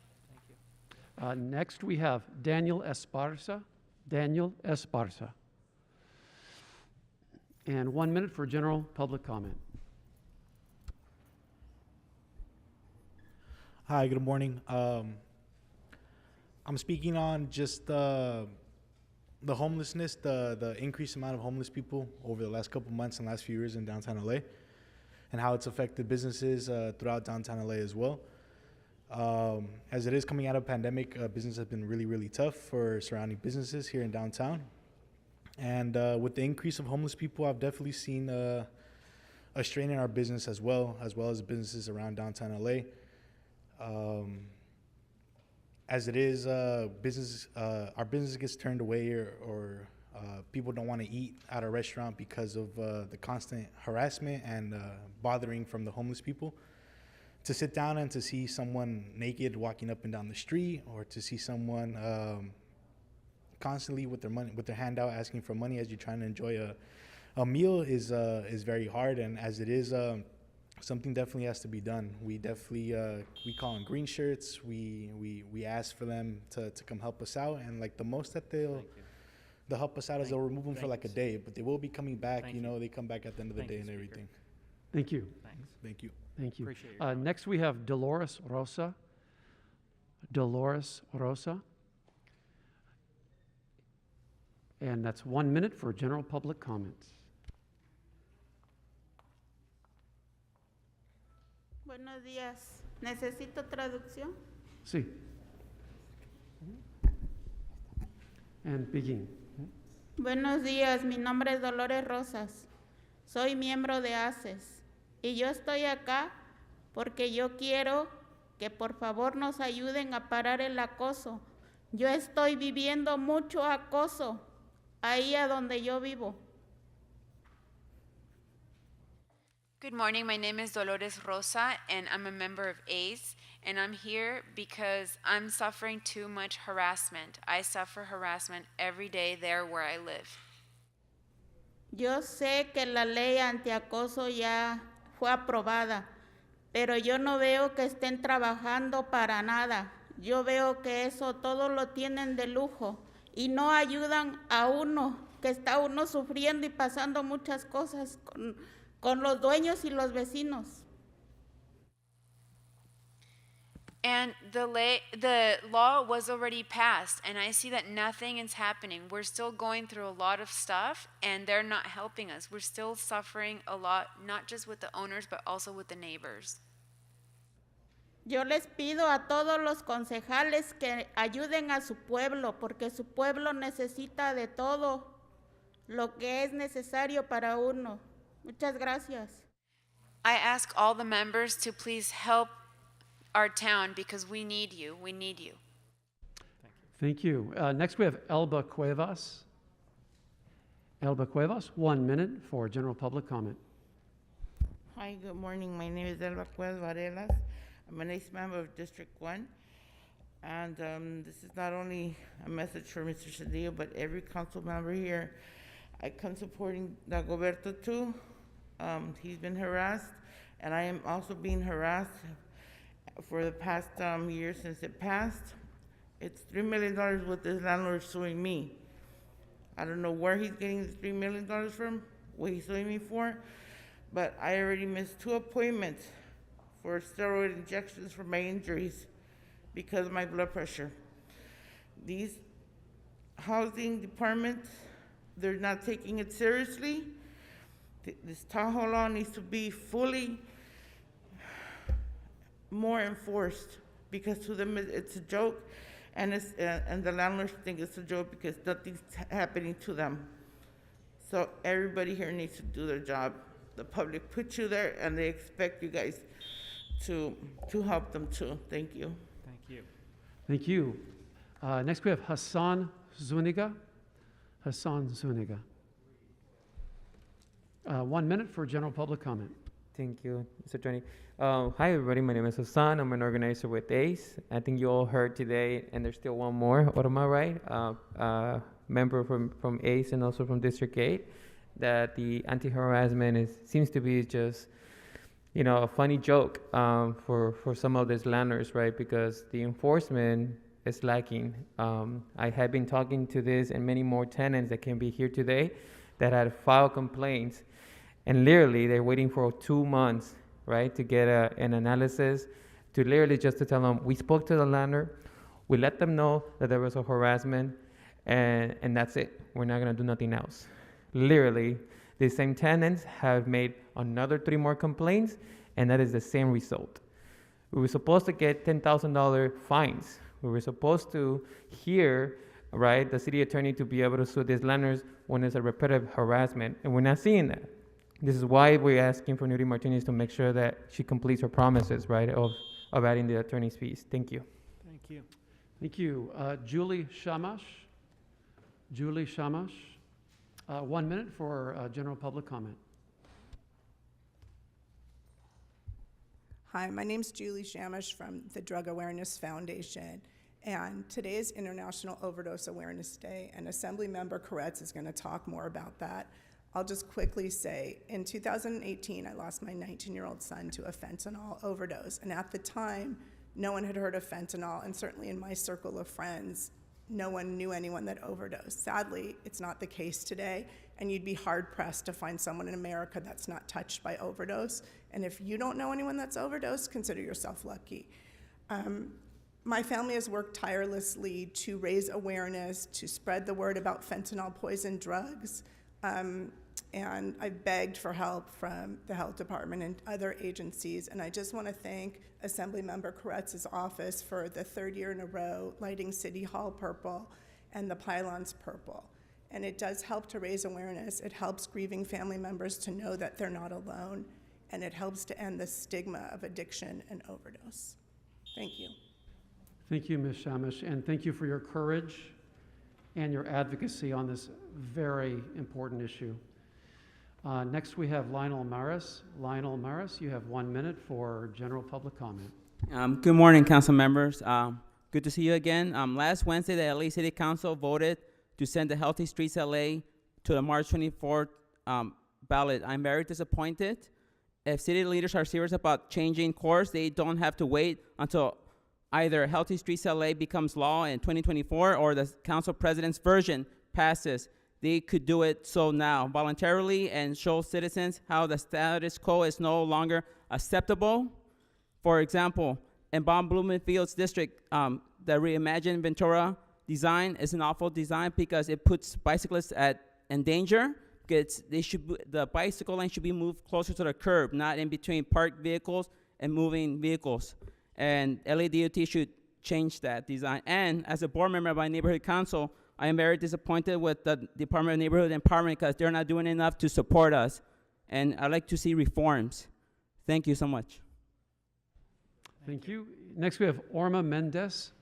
[SPEAKER 16] Next, we have Daniel Esparza. Daniel Esparza. And 1 minute for general public comment.
[SPEAKER 3] Hi, good morning. I'm speaking on just the homelessness, the increased amount of homeless people over the last couple months and last few years in downtown LA, and how it's affected businesses throughout downtown LA as well. As it is coming out of pandemic, business has been really, really tough for surrounding businesses here in downtown. And with the increase of homeless people, I've definitely seen a strain in our business as well as businesses around downtown LA. As it is, our business gets turned away, or people don't want to eat at a restaurant because of the constant harassment and bothering from the homeless people. To sit down and to see someone naked walking up and down the street, or to see someone constantly with their hand out asking for money as you're trying to enjoy a meal is very hard. And as it is, something definitely has to be done. We definitely we call them green shirts. We ask for them to come help us out, and like the most that they'll help us out is they'll remove them for like a day, but they will be coming back. They come back at the end of the day and everything.
[SPEAKER 16] Thank you.
[SPEAKER 3] Thank you.
[SPEAKER 16] Thank you.
[SPEAKER 3] Appreciate your
[SPEAKER 16] Next, we have Dolores Rosa. Dolores Rosa. And that's 1 minute for general public comments.
[SPEAKER 4] Buenos días. ¿Necesito traducción?
[SPEAKER 16] Sí. And begin.
[SPEAKER 4] Buenos días, mi nombre es Dolores Rosas. Soy miembro de ACES. Y yo estoy acá porque yo quiero que por favor nos ayuden a parar el acoso. Yo estoy viviendo mucho acoso ahí a donde yo vivo.
[SPEAKER 23] Good morning, my name is Dolores Rosa, and I'm a member of ACE, and I'm here because I'm suffering too much harassment. I suffer harassment every day there where I live.
[SPEAKER 4] Yo sé que la ley antiacoso ya fue aprobada, pero yo no veo que estén trabajando para nada. Yo veo que eso todo lo tienen de lujo y no ayudan a uno, que está uno sufriendo y pasando muchas cosas con los dueños y los vecinos.
[SPEAKER 23] And the law was already passed, and I see that nothing is happening. We're still going through a lot of stuff, and they're not helping us. We're still suffering a lot, not just with the owners, but also with the neighbors.
[SPEAKER 4] Yo les pido a todos los concejales que ayuden a su pueblo, porque su pueblo necesita de todo lo que es necesario para uno. Muchas gracias.
[SPEAKER 23] I ask all the members to please help our town because we need you. We need you.
[SPEAKER 16] Thank you. Next, we have Elba Cuevas. Elba Cuevas, 1 minute for general public comment.
[SPEAKER 5] Hi, good morning. My name is Elba Cuevas Varelas. I'm an ACE member of District 1. And this is not only a message for Mr. Cedillo, but every council member here. I come supporting Dagoberto too. He's been harassed, and I am also being harassed for the past year since it passed. It's $3 million what this landlord is suing me. I don't know where he's getting the $3 million from, what he's suing me for, but I already missed 2 appointments for steroid injections for my injuries because of my blood pressure. These housing departments, they're not taking it seriously. This Tahoe law needs to be fully more enforced because to them it's a joke, and the landlords think it's a joke because nothing's happening to them. So everybody here needs to do their job. The public put you there, and they expect you guys to help them too. Thank you.
[SPEAKER 21] Thank you.
[SPEAKER 16] Thank you. Next, we have Hassan Zuniga. Hassan Zuniga. 1 minute for general public comment.
[SPEAKER 6] Thank you, Mr. Attorney. Hi, everybody. My name is Hassan. I'm an organizer with ACE. I think you all heard today, and there's still one more, Orma, right? Member from ACE and also from District 8, that the anti-harassment seems to be just, you know, a funny joke for some of these landlords, right? Because the enforcement is lacking. I have been talking to this and many more tenants that can be here today that had filed complaints, and literally they're waiting for 2 months, right, to get an analysis, to literally just to tell them, we spoke to the landlord, we let them know that there was a harassment, and that's it. We're not gonna do nothing else. Literally, the same tenants have made another 3 more complaints, and that is the same result. We were supposed to get $10,000 fines. We were supposed to hear, right, the city attorney to be able to sue these landlords when there's a repetitive harassment, and we're not seeing that. This is why we're asking for Nury Martinez to make sure that she completes her promises, right, of adding the attorney's fees. Thank you.
[SPEAKER 21] Thank you.
[SPEAKER 16] Thank you. Julie Shamash. Julie Shamash. 1 minute for general public comment.
[SPEAKER 7] Hi, my name's Julie Shamash from the Drug Awareness Foundation, and today is International Overdose Awareness Day, and Assemblymember Koretz is going to talk more about that. I'll just quickly say, in 2018, I lost my 19-year-old son to a fentanyl overdose, and at the time, no one had heard of fentanyl, and certainly in my circle of friends, no one knew anyone that overdosed. Sadly, it's not the case today, and you'd be hard-pressed to find someone in America that's not touched by overdose. And if you don't know anyone that's overdosed, consider yourself lucky. My family has worked tirelessly to raise awareness, to spread the word about fentanyl poison drugs, and I've begged for help from the health department and other agencies, and I just want to thank Assemblymember Koretz's office for the 3rd year in a row lighting City Hall purple and the pylons purple. And it does help to raise awareness. It helps grieving family members to know that they're not alone, and it helps to end the stigma of addiction and overdose. Thank you.
[SPEAKER 16] Thank you, Ms. Shamash, and thank you for your courage and your advocacy on this very important issue. Next, we have Lionel Maris. Lionel Maris, you have 1 minute for general public comment.
[SPEAKER 9] Good morning, council members. Good to see you again. Last Wednesday, the LA City Council voted to send the Healthy Streets LA to the March 24th ballot. I'm very disappointed. If city leaders are serious about changing course, they don't have to wait until either Healthy Streets LA becomes law in 2024 or the council president's version passes. They could do it so now voluntarily and show citizens how the status quo is no longer acceptable. For example, in Von Blumenfield's district, the reimagined Ventura design is an awful design because it puts bicyclists in danger. The bicycle lane should be moved closer to the curb, not in between parked vehicles and moving vehicles. And LADOT should change that design. And as a board member of my neighborhood council, I am very disappointed with the Department of Neighborhood Empowerment because they're not doing enough to support us. And I'd like to see reforms. Thank you so much.
[SPEAKER 16] Thank you. Next, we have Orma Mendez.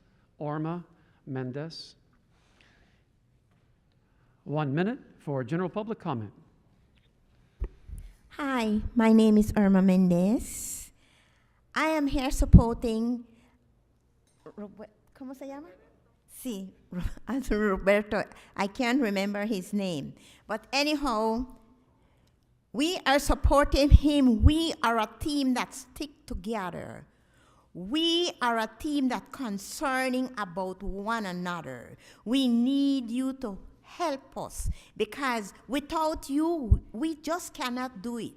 [SPEAKER 16] Orma Mendez. 1 minute for general public comment.
[SPEAKER 10] Hi, my name is Irma Mendez. I am here supporting, ¿cómo se llama? Sí, Roberto. I can't remember his name. But anyhow, we are supporting him. We are a team that stick together. We are a team that concerning about one another. We need you to help us because without you, we just cannot do it.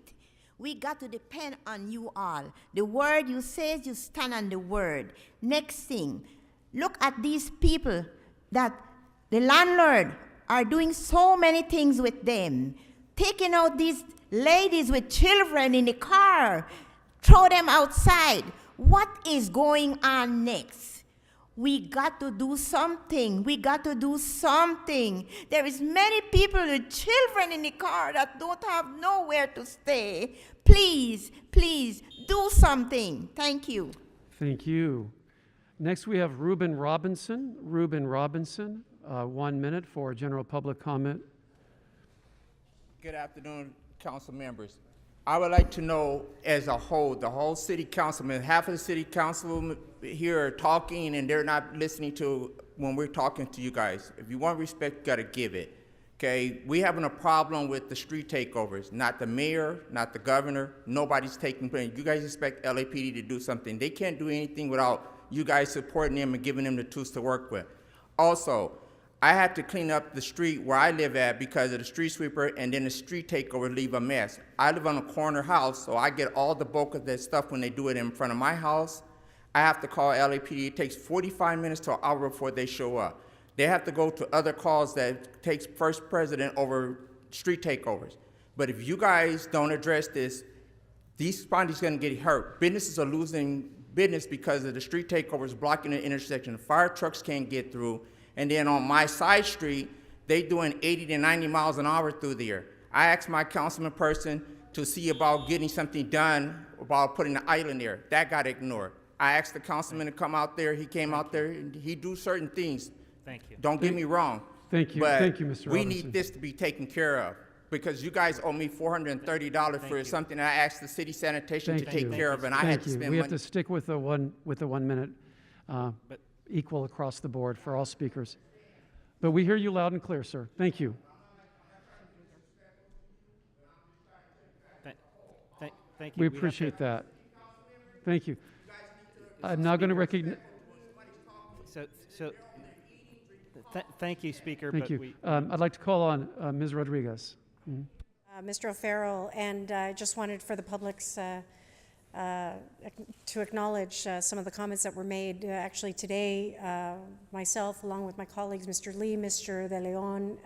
[SPEAKER 10] We got to depend on you all. The word you say, you stand on the word. Next thing, look at these people that the landlord are doing so many things with them. Taking out these ladies with children in the car, throw them outside. What is going on next? We got to do something. We got to do something. There is many people with children in the car that don't have nowhere to stay. Please, please do something. Thank you.
[SPEAKER 16] Thank you. Next, we have Ruben Robinson. Ruben Robinson, 1 minute for general public comment.
[SPEAKER 25] Good afternoon, council members.
[SPEAKER 11] I would like to know as a whole, the whole city councilman, half of the city council here are talking and they're not listening to when we're talking to you guys. If you want respect, you gotta give it. Okay, we having a problem with the street takeovers. Not the mayor, not the governor, nobody's taking blame. You guys expect LAPD to do something. They can't do anything without you guys supporting them and giving them the tools to work with. Also, I had to clean up the street where I live at because of the street sweeper, and then the street takeover leave a mess. I live on a corner house, so I get all the bulk of that stuff when they do it in front of my house. I have to call LAPD. It takes 45 minutes to an hour before they show up. They have to go to other calls that takes first precedent over street takeovers. But if you guys don't address this, these bodies gonna get hurt. Businesses are losing business because of the street takeovers blocking the intersection. Fire trucks can't get through. And then on my side street, they doing 80 to 90 miles an hour through there. I asked my councilman person to see about getting something done about putting the island there. That got ignored. I asked the councilman to come out there. He came out there, and he do certain things.
[SPEAKER 21] Thank you.
[SPEAKER 11] Don't get me wrong.
[SPEAKER 16] Thank you.
[SPEAKER 11] But
[SPEAKER 16] Thank you, Mr.
[SPEAKER 11] we
[SPEAKER 16] Robinson.
[SPEAKER 11] need this to be taken care of because you guys owe me $430 for something I asked the city sanitation to take care of, and I had to spend
[SPEAKER 16] We
[SPEAKER 11] money.
[SPEAKER 16] have to stick with the 1 minute, equal across the board for all speakers. But we hear you loud and clear, sir. Thank you.
[SPEAKER 21] Thank you.
[SPEAKER 16] We appreciate that. Thank you. I'm now going to recognize.
[SPEAKER 21] Thank you, Speaker.
[SPEAKER 16] Thank
[SPEAKER 21] but
[SPEAKER 16] you.
[SPEAKER 21] we-
[SPEAKER 16] I'd like to call on Ms. Rodriguez. Mhm.
[SPEAKER 12] Mr. O'Farrell, and I just wanted for the public's to acknowledge some of the comments that were made. Actually, today, myself, along with my colleagues, Mr. Lee, Mr. De Leon,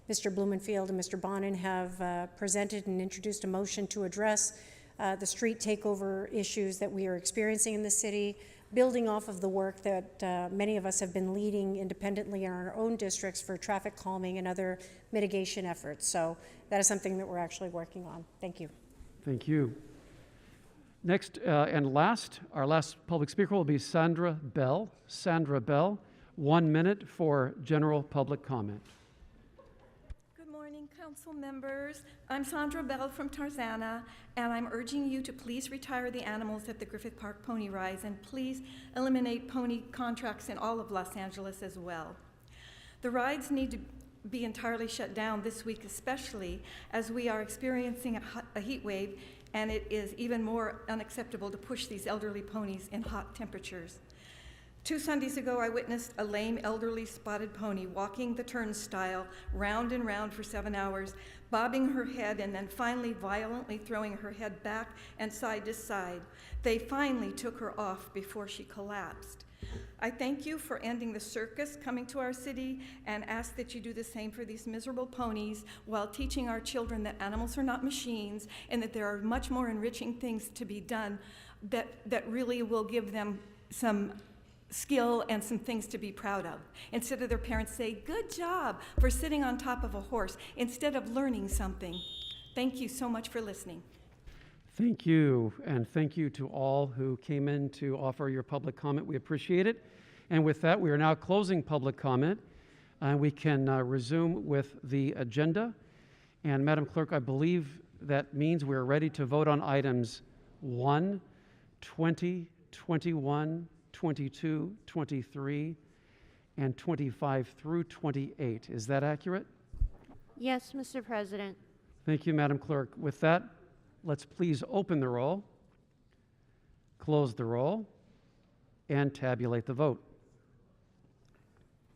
[SPEAKER 12] Mr. Blumenfield, and Mr. Bonin, have presented and introduced a motion to address the street takeover issues that we are experiencing in the city, building off of the work that many of us have been leading independently in our own districts for traffic calming and other mitigation efforts. So that is something that we're actually working on. Thank you.
[SPEAKER 16] Thank you. Next and last, our last public speaker will be Sandra Bell. Sandra Bell, 1 minute for general public comment.
[SPEAKER 13] Good morning, council members. I'm Sandra Bell from Tarzana, and I'm urging you to please retire the animals at the Griffith Park Pony Rise, and please eliminate pony contracts in all of Los Angeles as well. The rides need to be entirely shut down this week, especially as we are experiencing a heat wave, and it is even more unacceptable to push these elderly ponies in hot temperatures. 2 Sundays ago, I witnessed a lame elderly spotted pony walking the turnstile round and round for 7 hours, bobbing her head and then finally violently throwing her head back and side to side. They finally took her off before she collapsed. I thank you for ending the circus coming to our city and ask that you do the same for these miserable ponies while teaching our children that animals are not machines and that there are much more enriching things to be done that really will give them some skill and some things to be proud of. Instead of their parents say, "Good job for sitting on top of a horse," instead of learning something. Thank you so much for listening.
[SPEAKER 16] Thank you, and thank you to all who came in to offer your public comment. We appreciate it. And with that, we are now closing public comment, and we can resume with the agenda. And Madam Clerk, I believe that means we're ready to vote on items 1, 20, 21, 22, 23, and 25 through 28. Is that accurate?
[SPEAKER 17] Yes, Mr. President.
[SPEAKER 16] Thank you, Madam Clerk. With that, let's please open the roll, close the roll, and tabulate the vote.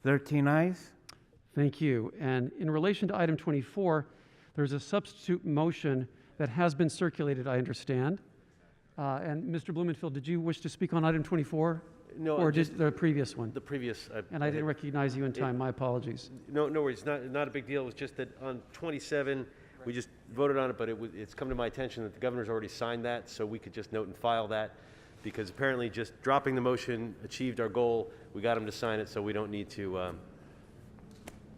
[SPEAKER 14] 13 ayes.
[SPEAKER 16] Thank you. And in relation to item 24, there's a substitute motion that has been circulated, I understand. And Mr. Blumenfield, did you wish to speak on item 24?
[SPEAKER 18] No,
[SPEAKER 16] Or
[SPEAKER 18] just
[SPEAKER 16] just the previous one?
[SPEAKER 18] The previous.
[SPEAKER 16] And I didn't recognize you in time. My apologies.
[SPEAKER 18] No worries. Not a big deal. It was just that on 27, we just voted on it, but it's come to my attention that the governor's already signed that, so we could just note and file that, because apparently just dropping the motion achieved our goal. We got him to sign it, so we don't need to.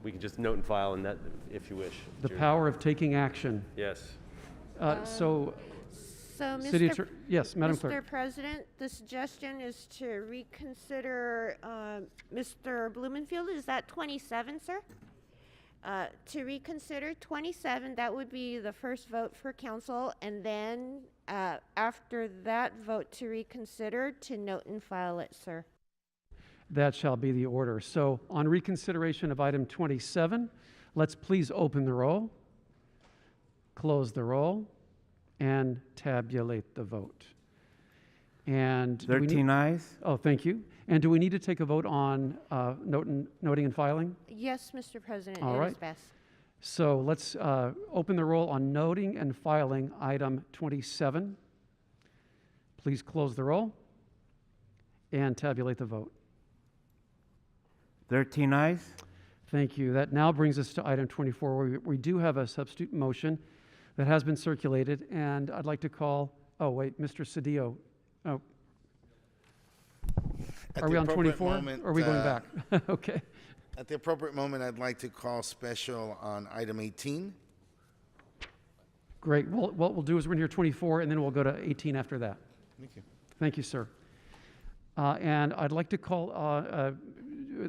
[SPEAKER 18] We can just note and file, and that, if you wish.
[SPEAKER 16] The power of taking action.
[SPEAKER 18] Yes.
[SPEAKER 16] So,
[SPEAKER 17] Mr.
[SPEAKER 16] Yes, Madam
[SPEAKER 17] Mr.
[SPEAKER 16] Clerk.
[SPEAKER 17] President, the suggestion is to reconsider Mr. Blumenfield. Is that 27, sir? To reconsider 27, that would be the first vote for council, and then after that vote to reconsider, to note and file it, sir.
[SPEAKER 16] That shall be the order. So on reconsideration of item 27, let's please open the roll, close the roll, and tabulate the vote. And do we
[SPEAKER 21] 13
[SPEAKER 16] need-
[SPEAKER 21] ayes.
[SPEAKER 16] Oh, thank you. And do we need to take a vote on noting and filing?
[SPEAKER 17] Yes, Mr. President,
[SPEAKER 16] All
[SPEAKER 17] it
[SPEAKER 16] right.
[SPEAKER 17] is best.
[SPEAKER 16] So let's open the roll on noting and filing item 27. Please close the roll and tabulate the vote.
[SPEAKER 21] 13 ayes.
[SPEAKER 16] Thank you. That now brings us to item 24, where we do have a substitute motion that has been circulated, and I'd like to call, oh, wait, Mr. Cedillo. Oh.
[SPEAKER 2] At
[SPEAKER 16] Are
[SPEAKER 2] the
[SPEAKER 16] we on
[SPEAKER 2] appropriate
[SPEAKER 16] 24?
[SPEAKER 2] moment,
[SPEAKER 16] Or are we going back? Okay.
[SPEAKER 2] At the appropriate moment, I'd like to call special on item 18.
[SPEAKER 16] Great. Well, what we'll do is we're going to hear 24, and then we'll go to 18 after that.
[SPEAKER 2] Thank you.
[SPEAKER 16] Thank you, sir. And I'd like to call,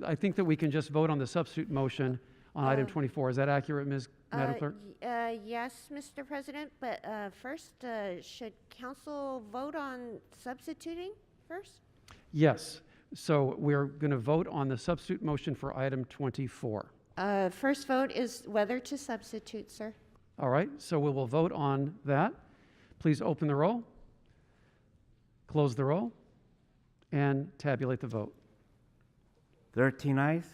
[SPEAKER 16] I think that we can just vote on the substitute motion on item 24. Is that accurate, Madam Clerk?
[SPEAKER 17] Yes, Mr. President, but first, should council vote on substituting first?
[SPEAKER 16] Yes. So we're going to vote on the substitute motion for item 24.
[SPEAKER 17] First vote is whether to substitute, sir.
[SPEAKER 16] All right. So we will vote on that. Please open the roll, close the roll, and tabulate the vote.
[SPEAKER 21] 13 ayes.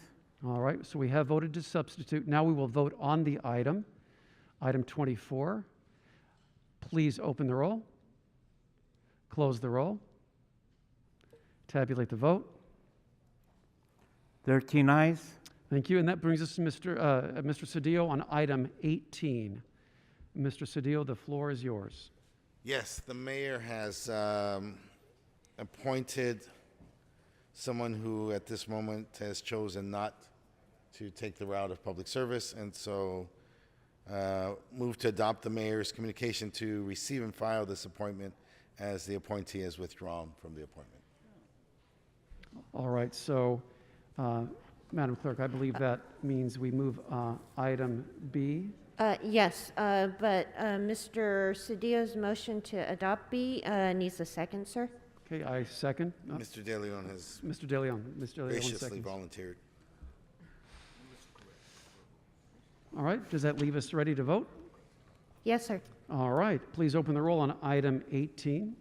[SPEAKER 16] All right. So we have voted to substitute. Now we will vote on the item, item 24. Please open the roll, close the roll, tabulate the vote.
[SPEAKER 21] 13 ayes.
[SPEAKER 16] Thank you. And that brings us to Mr. Cedillo on item 18. Mr. Cedillo, the floor is yours.
[SPEAKER 2] Yes, the mayor has appointed someone who at this moment has chosen not to take the route of public service, and so move to adopt the mayor's communication to receive and file this appointment as the appointee has withdrawn from the appointment.
[SPEAKER 16] All right. So, Madam Clerk, I believe that means we move item B.
[SPEAKER 17] Yes, but Mr. Cedillo's motion to adopt B needs a second, sir.
[SPEAKER 16] Okay, I second.
[SPEAKER 2] Mr. De Leon has
[SPEAKER 16] Mr. De Leon. Mr. De Leon, 1
[SPEAKER 2] graciously
[SPEAKER 16] second.
[SPEAKER 2] volunteered.
[SPEAKER 16] All right. Does that leave us ready to vote?
[SPEAKER 17] Yes, sir.
[SPEAKER 16] All right. Please open the roll on item 18,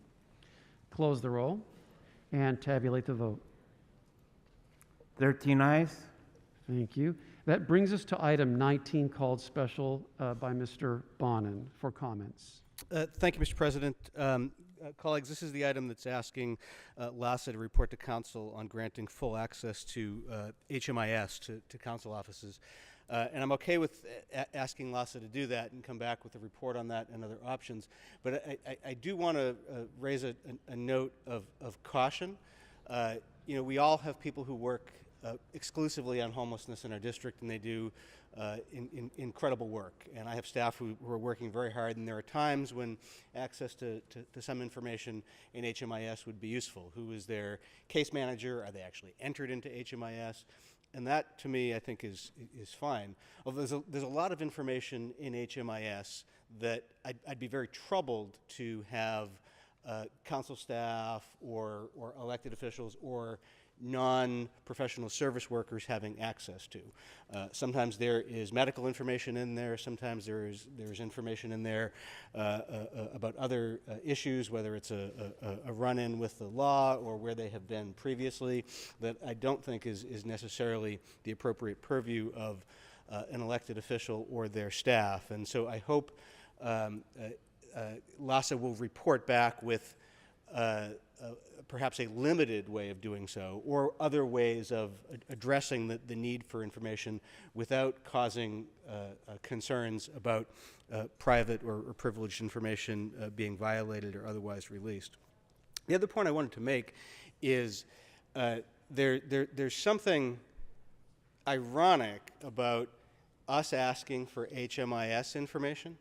[SPEAKER 16] close the roll, and tabulate the vote.
[SPEAKER 21] 13 ayes.
[SPEAKER 16] Thank you. That brings us to item 19, called special by Mr. Bonin for comments.
[SPEAKER 14] Thank you, Mr. President. Colleagues, this is the item that's asking LASA to report to council on granting full access to HMIS, to council offices. And I'm okay with asking LASA to do that and come back with a report on that and other options. But I do want to raise a note of caution. You know, we all have people who work exclusively on homelessness in our district, and they do incredible work. And I have staff who are working very hard, and there are times when access to some information in HMIS would be useful. Who is their case manager? Are they actually entered into HMIS? And that, to me, I think is fine. Although there's a lot of information in HMIS that I'd be very troubled to have council staff or elected officials or non-professional service workers having access to. Sometimes there is medical information in there. Sometimes there's information in there about other issues, whether it's a run-in with the law or where they have been previously, that I don't think is necessarily the appropriate purview of an elected official or their staff. And so I hope LASA will report back with perhaps a limited way of doing so, or other ways of addressing the need for information without causing concerns about private or privileged information being violated or otherwise released. The other point I wanted to make is there's something ironic about us asking for HMIS information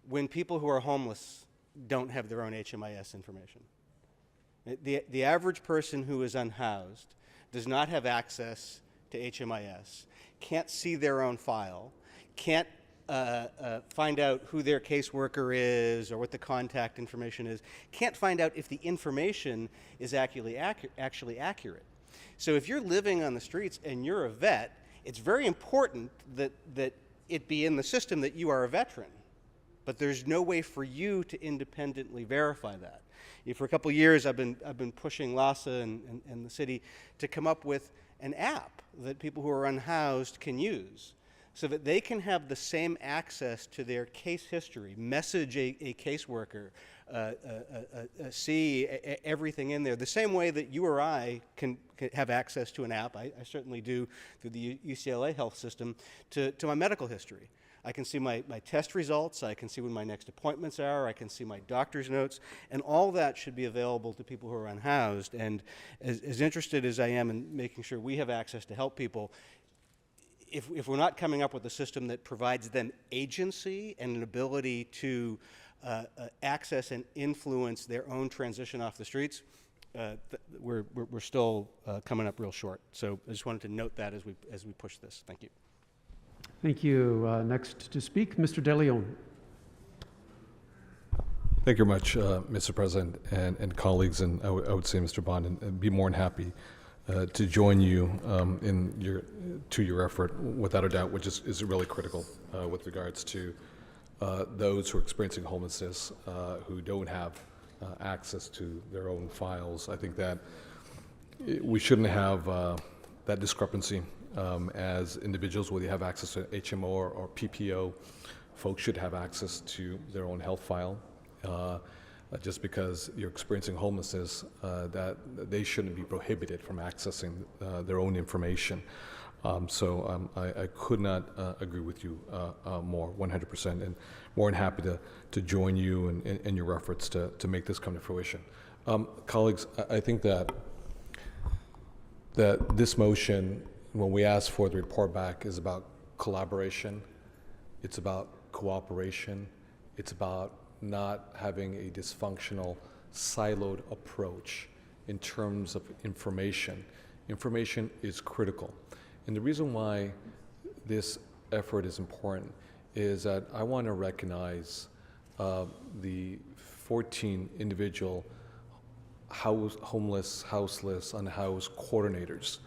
[SPEAKER 14] when people who are homeless don't have their own HMIS information. The average person who is unhoused does not have access to HMIS, can't see their own file, can't find out who their caseworker is or what the contact information is, can't find out if the information is actually accurate. So if you're living on the streets and you're a vet, it's very important that it be in the system that you are a veteran. But there's no way for you to independently verify that. For a couple of years, I've been pushing LAHSA and the city to come up with an app that people who are unhoused can use, so that they can have the same access to their case history, message a caseworker, see everything in there, the same way that you or I can have access to an app. I certainly do through the UCLA health system to my medical history. I can see my test results, I can see when my next appointments are, I can see my doctor's notes, and all that should be available to people who are unhoused. And as interested as I am in making sure we have access to help people, if we're not coming up with a system that provides them agency and an ability to access and influence their own transition off the streets, we're still coming up real short. So I just wanted to note that as we push this. Thank you.
[SPEAKER 16] Thank you. Next to speak, Mr. De Leon.
[SPEAKER 8] Thank you very much, Mr. President and colleagues, and I would say, Mr. Bond, and be more than happy to join you in your effort, without a doubt, which is really critical with regards to those who are experiencing homelessness, who don't have access to their own files. I think that we shouldn't have that discrepancy as individuals, whether you have access to HMO or PPO. Folks should have access to their own health file. Just because you're experiencing homelessness, that they shouldn't be prohibited from accessing their own information. I could not agree with you more, 100%, and more than happy to join you in your efforts to make this come to fruition. Colleagues, I think that this motion, when we ask for the report back, is about collaboration, it's about cooperation, it's about not having a dysfunctional, siloed approach in terms of information. Information is critical. And the reason why this effort is important is that I want to recognize the 14 individual homeless, houseless, unhoused coordinators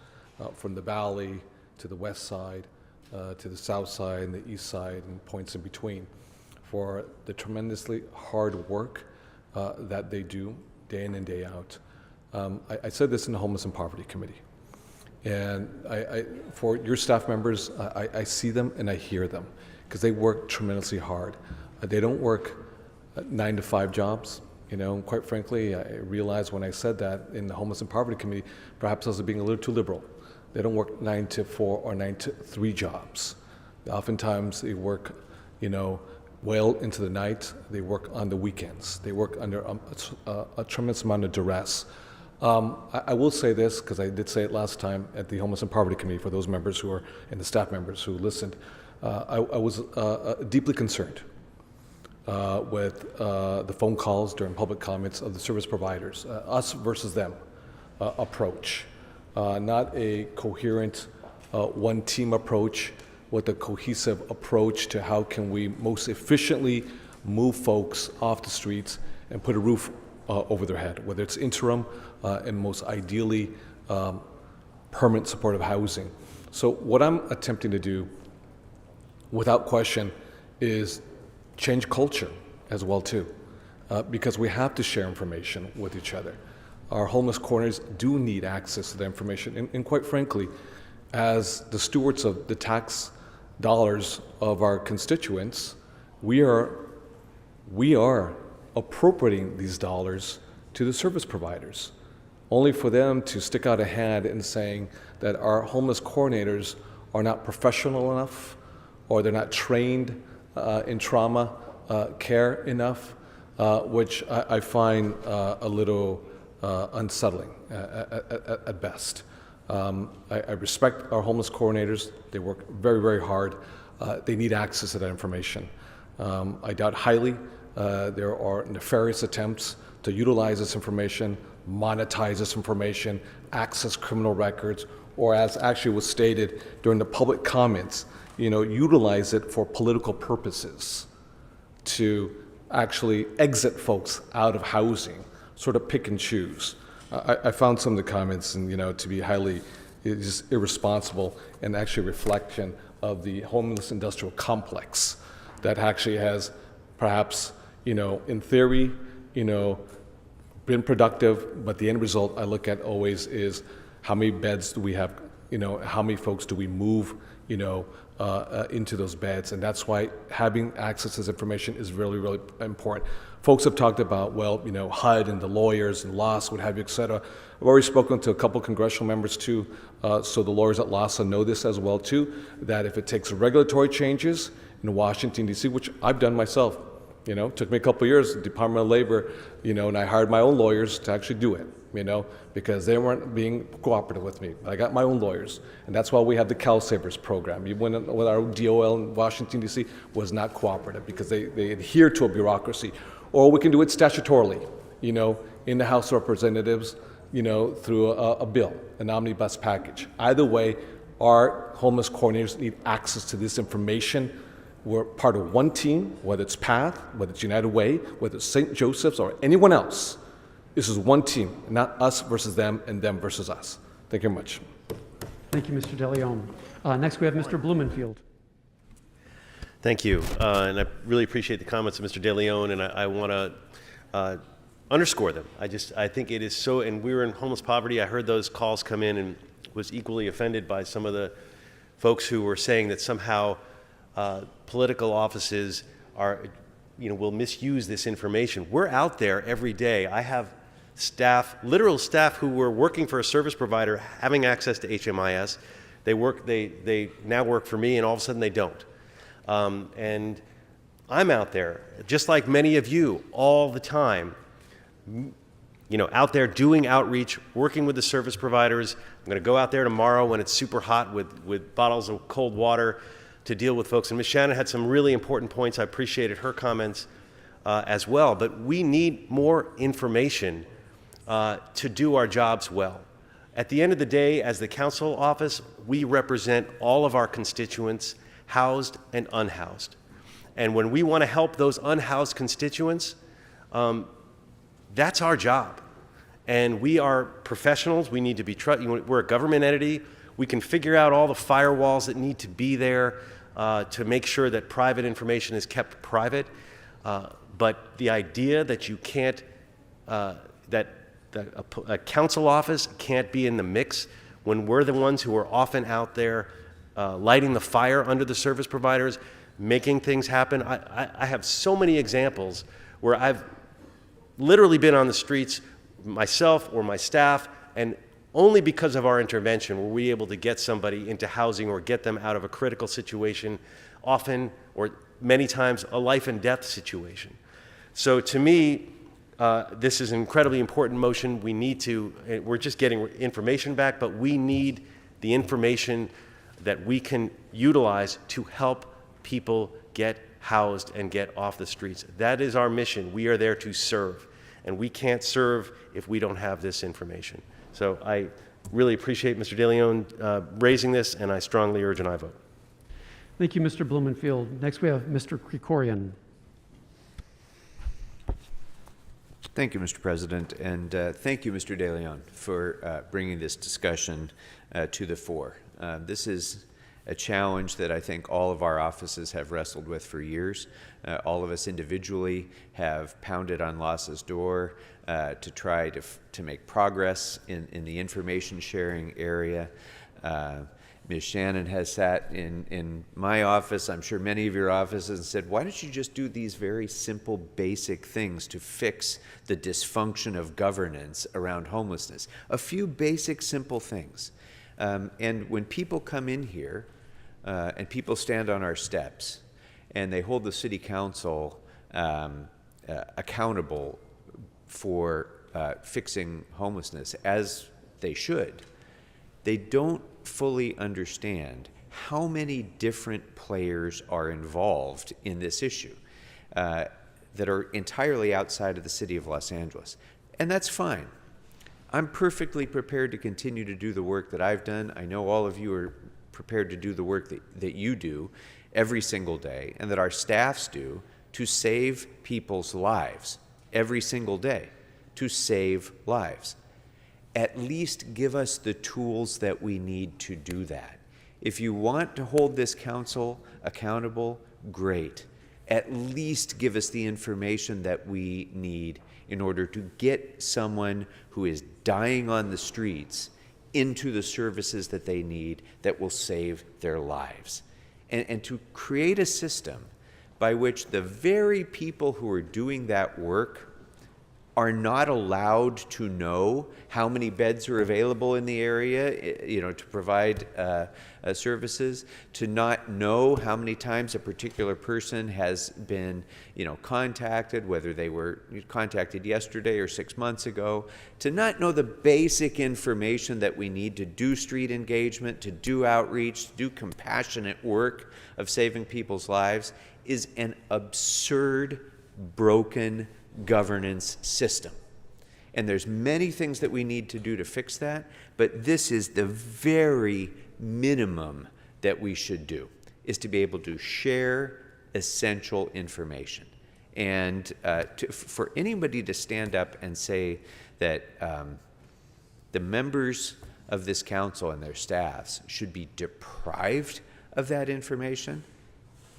[SPEAKER 8] from the Valley to the West Side, to the South Side and the East Side and points in between, for the tremendously hard work that they do day in and day out. I said this in the Homeless and Poverty Committee. And for your staff members, I see them and I hear them, because they work tremendously hard. They don't work 9-to-5 jobs. You know, quite frankly, I realized when I said that in the Homeless and Poverty Committee, perhaps I was being a little too liberal. They don't work 9-to-4 or 9-to-3 jobs. Oftentimes they work, well into the night. They work on the weekends. They work under a tremendous amount of duress. I will say this, because I did say it last time at the Homeless and Poverty Committee, for those members who are, and the staff members who listened, I was deeply concerned with the phone calls during public comments of the service providers, us versus them approach. Not a coherent one team approach with a cohesive approach to how can we most efficiently move folks off the streets and put a roof over their head, whether it's interim and most ideally permanent supportive housing. So what I'm attempting to do, without question, is change culture as well too, because we have to share information with each other. Our homeless corners do need access to the information, and quite frankly, as the stewards of the tax dollars of our constituents, we are appropriating these dollars to the service providers, only for them to stick out a hand and saying that our homeless coordinators are not professional enough, or they're not trained in trauma care enough, which I find a little unsettling at best. I respect our homeless coordinators. They work very, very hard. They need access to that information. I doubt highly there are nefarious attempts to utilize this information, monetize this information, access criminal records, or as actually was stated during the public comments, utilize it for political purposes to actually exit folks out of housing, sort of pick and choose. I found some of the comments and to be highly just irresponsible and actually a reflection of the homeless industrial complex that actually has perhaps, in theory, been productive, but the end result I look at always is how many beds do we have, how many folks do we move, into those beds, and that's why having access to this information is really, really important. Folks have talked about, HUD and the lawyers and LAHSA, what have you, et cetera. I've already spoken to a couple congressional members too, so the lawyers at LAHSA know this as well too, that if it takes regulatory changes in Washington, D.C., which I've done myself, took me a couple years, the Department of Labor, and I hired my own lawyers to actually do it, because they weren't being cooperative with me. I got my own lawyers, and that's why we have the CalSavers program. Even with our DOL in Washington, D.C., was not cooperative because they adhere to a bureaucracy. Or we can do it statutorily, in the House of Representatives, through a bill, an omnibus package. Either way, our homeless coordinators need access to this information. We're part of one team, whether it's PATH, whether it's United Way, whether it's St. Joseph's or anyone else. This is one team, not us versus them and them versus us. Thank you very much.
[SPEAKER 16] Thank you, Mr. DeLeon. Next, we have Mr. Blumenfield.
[SPEAKER 18] Thank you. And I really appreciate the comments of Mr. DeLeon, and I want to underscore them. I think it is so, and we were in homeless poverty. I heard those calls come in and was equally offended by some of the folks who were saying that somehow political offices will misuse this information. We're out there every day. I have staff, literal staff, who were working for a service provider having access to HMIS. They now work for me, and all of a sudden they don't. And I'm out there, just like many of you, all the time, out there doing outreach, working with the service providers. I'm going to go out there tomorrow when it's super hot with bottles of cold water to deal with folks. And Ms. Shannon had some really important points. I appreciated her comments as well. But we need more information to do our jobs well. At the end of the day, as the council office, we represent all of our constituents, housed and unhoused. And when we want to help those unhoused constituents, that's our job. And we are professionals. We need to be we're a government entity. We can figure out all the firewalls that need to be there to make sure that private information is kept private. But the idea that you can't, that a council office can't be in the mix when we're the ones who are often out there lighting the fire under the service providers, making things happen. I have so many examples where I've literally been on the streets myself or my staff, and only because of our intervention were we able to get somebody into housing or get them out of a critical situation, often or many times a life and death situation. So to me, this is an incredibly important motion. We're just getting information back, but we need the information that we can utilize to help people get housed and get off the streets. That is our mission. We are there to serve, and we can't serve if we don't have this information. So I really appreciate Mr. DeLeon raising this, and I strongly urge an aye vote.
[SPEAKER 16] Thank you, Mr. Blumenfield. Next, we have Mr. Krikorian.
[SPEAKER 1] Thank you, Mr. President, and thank you, Mr. DeLeon, for bringing this discussion to the fore. This is a challenge that I think all of our offices have wrestled with for years. All of us individually have pounded on LAHSA's door to try to make progress in the information sharing area. Ms. Shannon has sat in my office, I'm sure many of your offices, and said, why don't you just do these very simple, basic things to fix the dysfunction of governance around homelessness? A few basic, simple things. And when people come in here and people stand on our steps and they hold the city council accountable for fixing homelessness, as they should, they don't fully understand how many different players are involved in this issue that are entirely outside of the city of Los Angeles. And that's fine. I'm perfectly prepared to continue to do the work that I've done. I know all of you are prepared to do the work that you do every single day and that our staffs do to save people's lives every single day, to save lives. At least give us the tools that we need to do that. If you want to hold this council accountable, great. At least give us the information that we need in order to get someone who is dying on the streets into the services that they need that will save their lives. And to create a system by which the very people who are doing that work are not allowed to know how many beds are available in the area, to provide services, to not know how many times a particular person has been, contacted, whether they were contacted yesterday or 6 months ago, to not know the basic information that we need to do street engagement, to do outreach, to do compassionate work of saving people's lives is an absurd, broken governance system. And there's many things that we need to do to fix that, but this is the very minimum that we should do, is to be able to share essential information. And for anybody to stand up and say that the members of this council and their staffs should be deprived of that information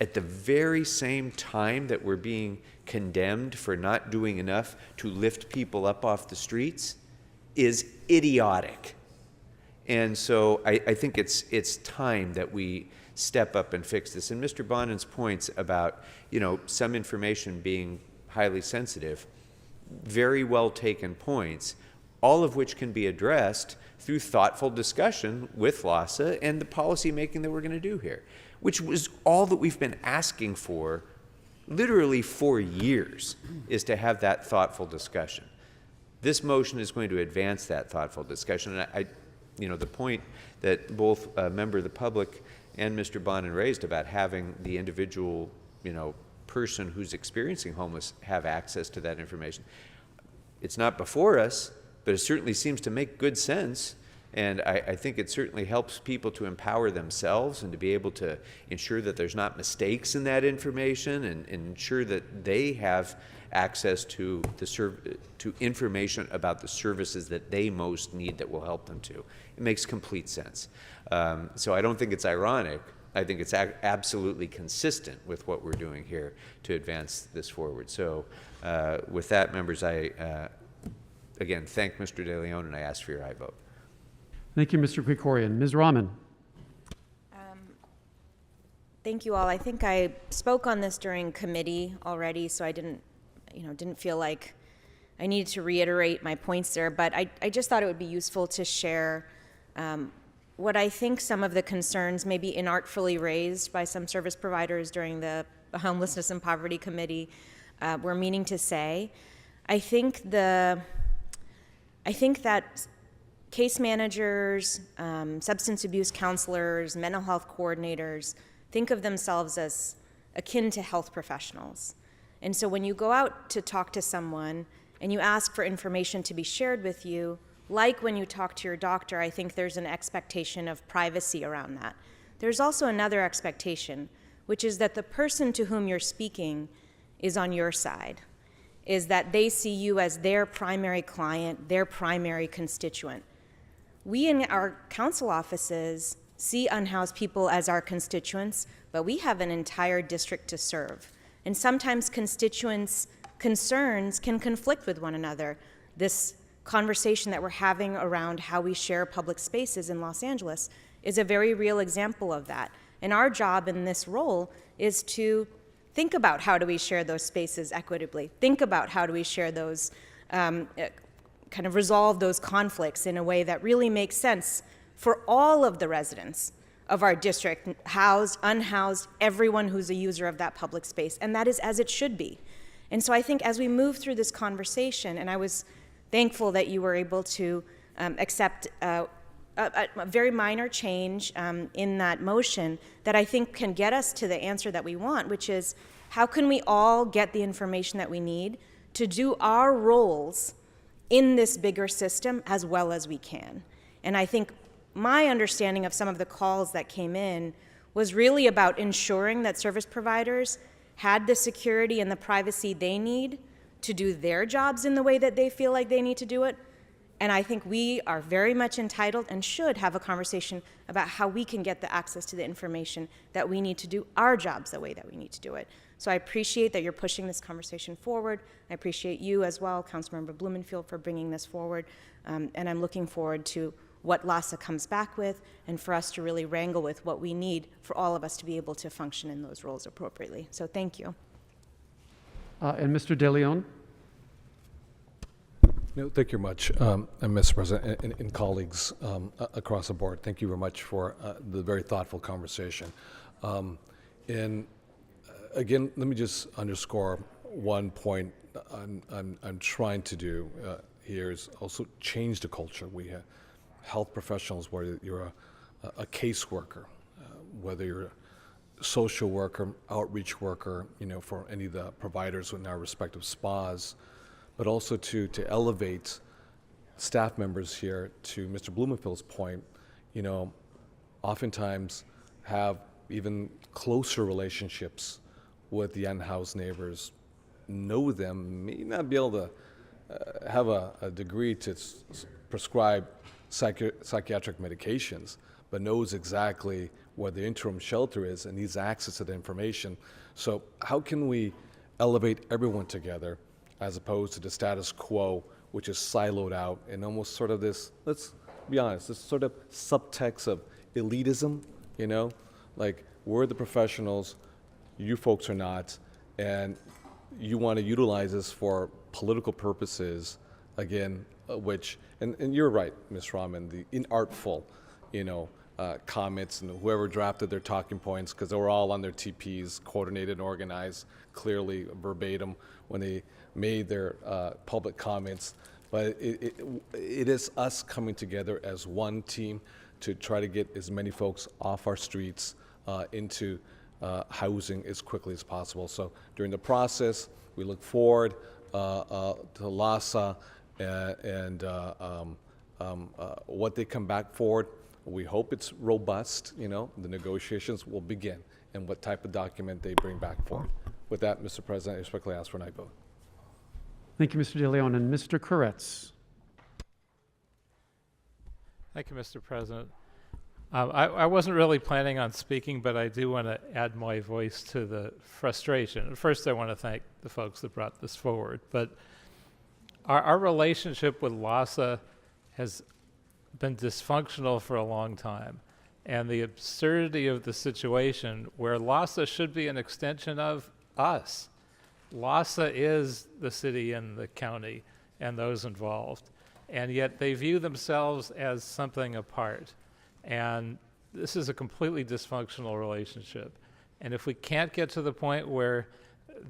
[SPEAKER 1] at the very same time that we're being condemned for not doing enough to lift people up off the streets is idiotic. And so I think it's time that we step up and fix this. And Mr. Bonin's points about, some information being highly sensitive, very well taken points, all of which can be addressed through thoughtful discussion with LAHSA and the policy making that we're going to do here, which was all that we've been asking for literally for years, is to have that thoughtful discussion. This motion is going to advance that thoughtful discussion. And the point that both a member of the public and Mr. Bonin raised about having the individual, person who's experiencing homeless have access to that information. It's not before us, but it certainly seems to make good sense. And I think it certainly helps people to empower themselves and to be able to ensure that there's not mistakes in that information and ensure that they have access to information about the services that they most need that will help them to. It makes complete sense. So I don't think it's ironic. I think it's absolutely consistent with what we're doing here to advance this forward. So with that, members, I again thank Mr. De Leon and I ask for your aye vote.
[SPEAKER 16] Thank you, Mr. Krikorian. Ms. Rahman.
[SPEAKER 15] Thank you all. I think I spoke on this during committee already, so I didn't feel like I needed to reiterate my points there, but I just thought it would be useful to share what I think some of the concerns maybe inartfully raised by some service providers during the Homelessness and Poverty Committee were meaning to say. I think that case managers, substance abuse counselors, mental health coordinators think of themselves as akin to health professionals. And so when you go out to talk to someone and you ask for information to be shared with you, like when you talk to your doctor, I think there's an expectation of privacy around that. There's also another expectation, which is that the person to whom you're speaking is on your side, is that they see you as their primary client, their primary constituent. We in our council offices see unhoused people as our constituents, but we have an entire district to serve. And sometimes constituents' concerns can conflict with one another. This conversation that we're having around how we share public spaces in Los Angeles is a very real example of that. And our job in this role is to think about how do we share those spaces equitably, think about how do we share those kind of resolve those conflicts in a way that really makes sense for all of the residents of our district, housed, unhoused, everyone who's a user of that public space. And that is as it should be. And so I think as we move through this conversation, and I was thankful that you were able to accept a very minor change in that motion that I think can get us to the answer that we want, which is how can we all get the information that we need to do our roles in this bigger system as well as we can. And I think my understanding of some of the calls that came in was really about ensuring that service providers had the security and the privacy they need to do their jobs in the way that they feel like they need to do it. And I think we are very much entitled and should have a conversation about how we can get the access to the information that we need to do our jobs the way that we need to do it. So I appreciate that you're pushing this conversation forward. I appreciate you as well, Councilmember Blumenfield, for bringing this forward. And I'm looking forward to what LASA comes back with and for us to really wrangle with what we need for all of us to be able to function in those roles appropriately. So thank you.
[SPEAKER 16] And Mr. De Leon?
[SPEAKER 8] No, thank you very much, Mr. President, and colleagues across the board. Thank you very much for the very thoughtful conversation. And again, let me just underscore one point I'm trying to do here is also change the culture. We have health professionals, whether you're a caseworker, whether you're a social worker, outreach worker, for any of the providers in our respective spas, but also to elevate staff members here to Mr. Blumenfield's point, oftentimes have even closer relationships with the unhoused neighbors, know them, may not be able to have a degree to prescribe psychiatric medications, but knows exactly where the interim shelter is and needs access to the information. So how can we elevate everyone together as opposed to the status quo, which is siloed out and almost sort of this, let's be honest, this sort of subtext of elitism, like we're the professionals, you folks are not, and you want to utilize this for political purposes, again, which, and you're right, Ms. Rahman, the inartful, comments and whoever drafted their talking points, because they were all on their TPs, coordinated and organized, clearly verbatim when they made their public comments. But it is us coming together as one team to try to get as many folks off our streets into housing as quickly as possible. So during the process, we look forward to LASA and what they come back forward. We hope it's robust, the negotiations will begin and what type of document they bring back forward. With that, Mr. President, I respectfully ask for an aye vote.
[SPEAKER 16] Thank you, Mr. De Leon. And Mr. Koretz?
[SPEAKER 19] Thank you, Mr. President. I wasn't really planning on speaking, but I do want to add my voice to the frustration. First, I want to thank the folks that brought this forward. But our relationship with LASA has been dysfunctional for a long time. And the absurdity of the situation where LASA should be an extension of us. LASA is the city and the county and those involved. And yet they view themselves as something apart. And this is a completely dysfunctional relationship. And if we can't get to the point where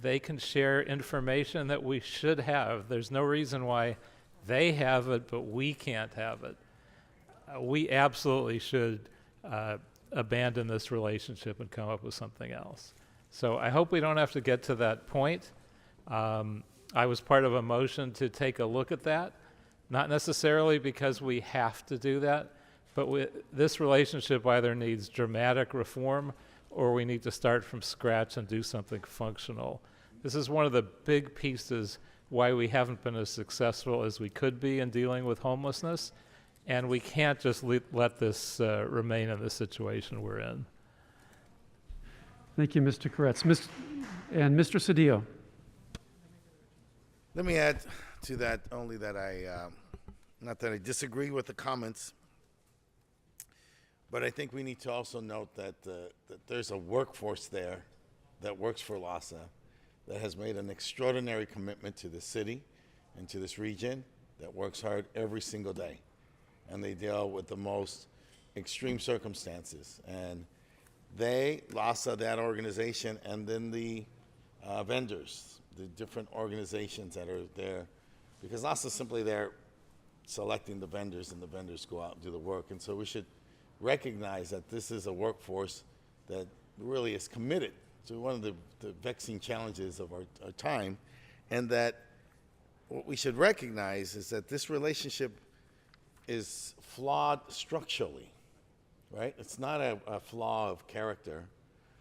[SPEAKER 19] they can share information that we should have, there's no reason why they have it, but we can't have it. We absolutely should abandon this relationship and come up with something else. So I hope we don't have to get to that point. I was part of a motion to take a look at that, not necessarily because we have to do that, but this relationship either needs dramatic reform or we need to start from scratch and do something functional. This is one of the big pieces why we haven't been as successful as we could be in dealing with homelessness, and we can't just let this remain in the situation we're in.
[SPEAKER 16] Thank you, Mr. Koretz. And Mr. Cedillo?
[SPEAKER 2] Let me add to that only that not that I disagree with the comments, but I think we need to also note that there's a workforce there that works for LASA that has made an extraordinary commitment to the city and to this region, that works hard every single day. And they deal with the most extreme circumstances. And LASA, that organization, and then the vendors, the different organizations that are there, because LASA is simply there selecting the vendors, and the vendors go out and do the work. And so we should recognize that this is a workforce that really is committed to one of the vexing challenges of our time, and that what we should recognize is that this relationship is flawed structurally, right? It's not a flaw of character,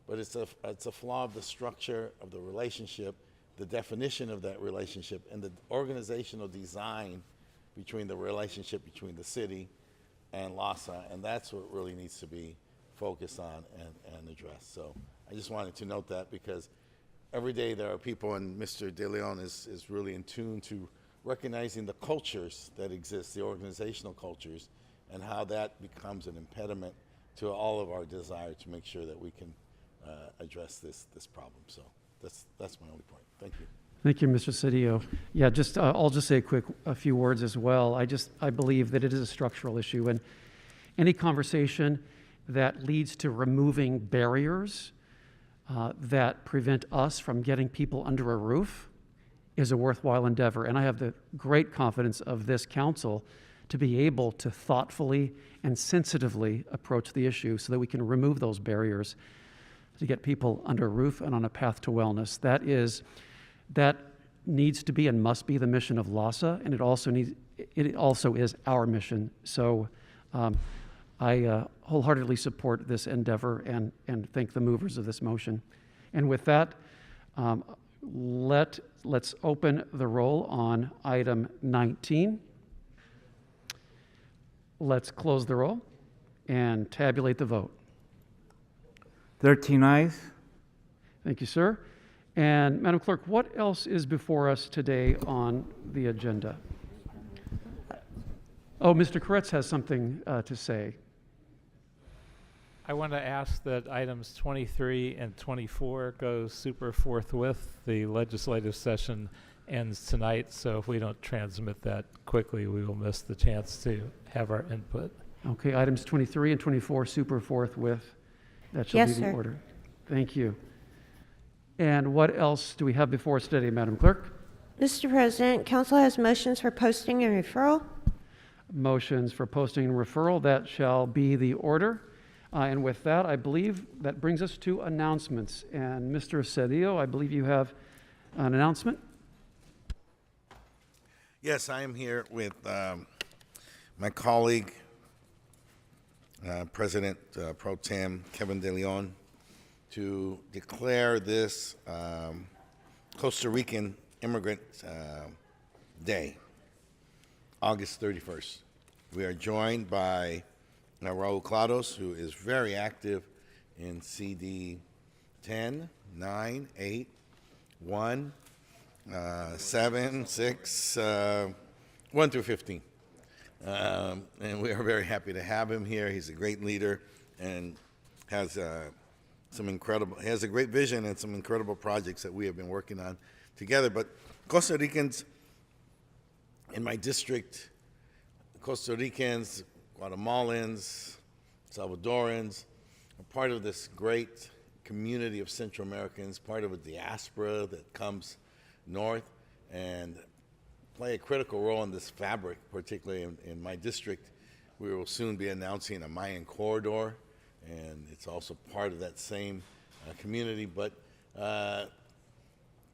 [SPEAKER 2] but it's a flaw of the structure of the relationship, the definition of that relationship, and the organizational design between the relationship between the city and LASA, and that's what really needs to be focused on and addressed. So I just wanted to note that, because every day there are people, and Mr. De Leon is really in tune to recognizing the cultures that exist, the organizational cultures, and how that becomes an impediment to all of our desire to make sure that we can address this problem. So that's my only point. Thank you.
[SPEAKER 16] Thank you, Mr. Cedillo. Yeah, I'll just say a few words as well. I believe that it is a structural issue, and any conversation that leads to removing barriers that prevent us from getting people under a roof is a worthwhile endeavor. And I have the great confidence of this council to be able to thoughtfully and sensitively approach the issue so that we can remove those barriers to get people under a roof and on a path to wellness. That needs to be and must be the mission of LASA, and it also is our mission. So I wholeheartedly support this endeavor and thank the movers of this motion. And with that, let's open the roll on item 19. Let's close the roll and tabulate the vote.
[SPEAKER 3] 13 ayes.
[SPEAKER 16] Thank you, sir. And Madam Clerk, what else is before us today on the agenda? Oh, Mr. Koretz has something to say.
[SPEAKER 19] I want to ask that items 23 and 24 go super forthwith. The legislative session ends tonight, so if we don't transmit that quickly, we will miss the chance to have our input.
[SPEAKER 16] Okay, items 23 and 24 super forthwith. That shall
[SPEAKER 17] Yes,
[SPEAKER 16] be the
[SPEAKER 17] sir.
[SPEAKER 16] order. Thank you. And what else do we have before us today, Madam Clerk?
[SPEAKER 17] Mr. President, council has motions for posting and referral.
[SPEAKER 16] Motions for posting and referral, that shall be the order. And with that, I believe that brings us to announcements. And Mr. Cedillo, I believe you have an announcement.
[SPEAKER 2] Yes, I am here with my colleague, President Pro Tem Kevin De Leon, to declare this Costa Rican Immigrant Day, August 31st. We are joined by Raul Clados, who is very active in CD 10, 9, 8, 1, 7, 6, 1 through 15. And we are very happy to have him here. He's a great leader and has has a great vision and some incredible projects that we have been working on together. But Costa Ricans in my district, Costa Ricans, Guatemalans, Salvadorans, are part of this great community of Central Americans, part of a diaspora that comes north and play a critical role in this fabric, particularly in my district. We will soon be announcing a Mayan corridor, and it's also part of that same community. But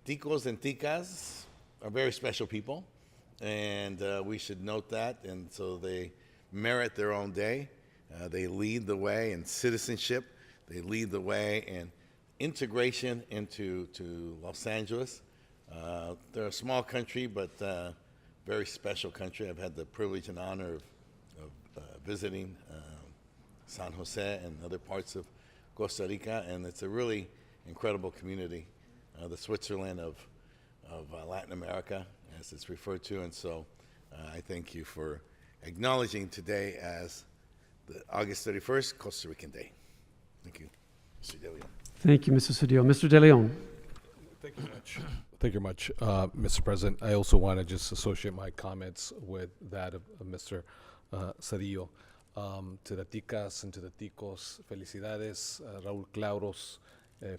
[SPEAKER 2] Ticos and Ticas are very special people, and we should note that, and so they merit their own day. They lead the way in citizenship. They lead the way in integration into Los Angeles. They're a small country, but very special country. I've had the privilege and honor of visiting San Jose and other parts of Costa Rica, and it's a really incredible community, the Switzerland of Latin America, as it's referred to. And so I thank you for acknowledging today as the August 31st Costa Rican Day. Thank you, Mr. De Leon.
[SPEAKER 16] Thank you, Mr. Cedillo. Mr. De Leon.
[SPEAKER 8] Thank you much. Thank you much, Mr. President. I also want to just associate my comments with that of Mr. Cedillo. To the Ticas and to the Ticos, felicidades. Raúl Claros,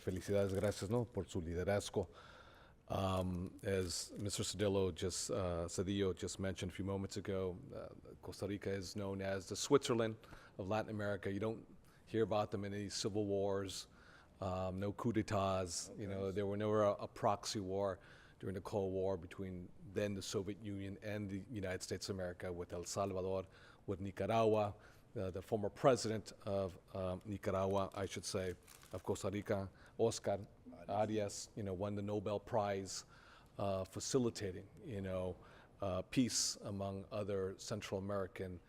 [SPEAKER 8] felicidades, gracias, ¿no?, por su liderazgo. As Mr. Cedillo just mentioned a few moments ago, Costa Rica is known as the Switzerland of Latin America. You don't hear about them in any civil wars, no coup d'etats. You know, there were never a proxy war during the Cold War between then the Soviet Union and the United States of America, with El Salvador, with Nicaragua. The former president of Nicaragua, I should say, of Costa Rica, Oscar Arias, won the Nobel Prize facilitating, peace among other Central American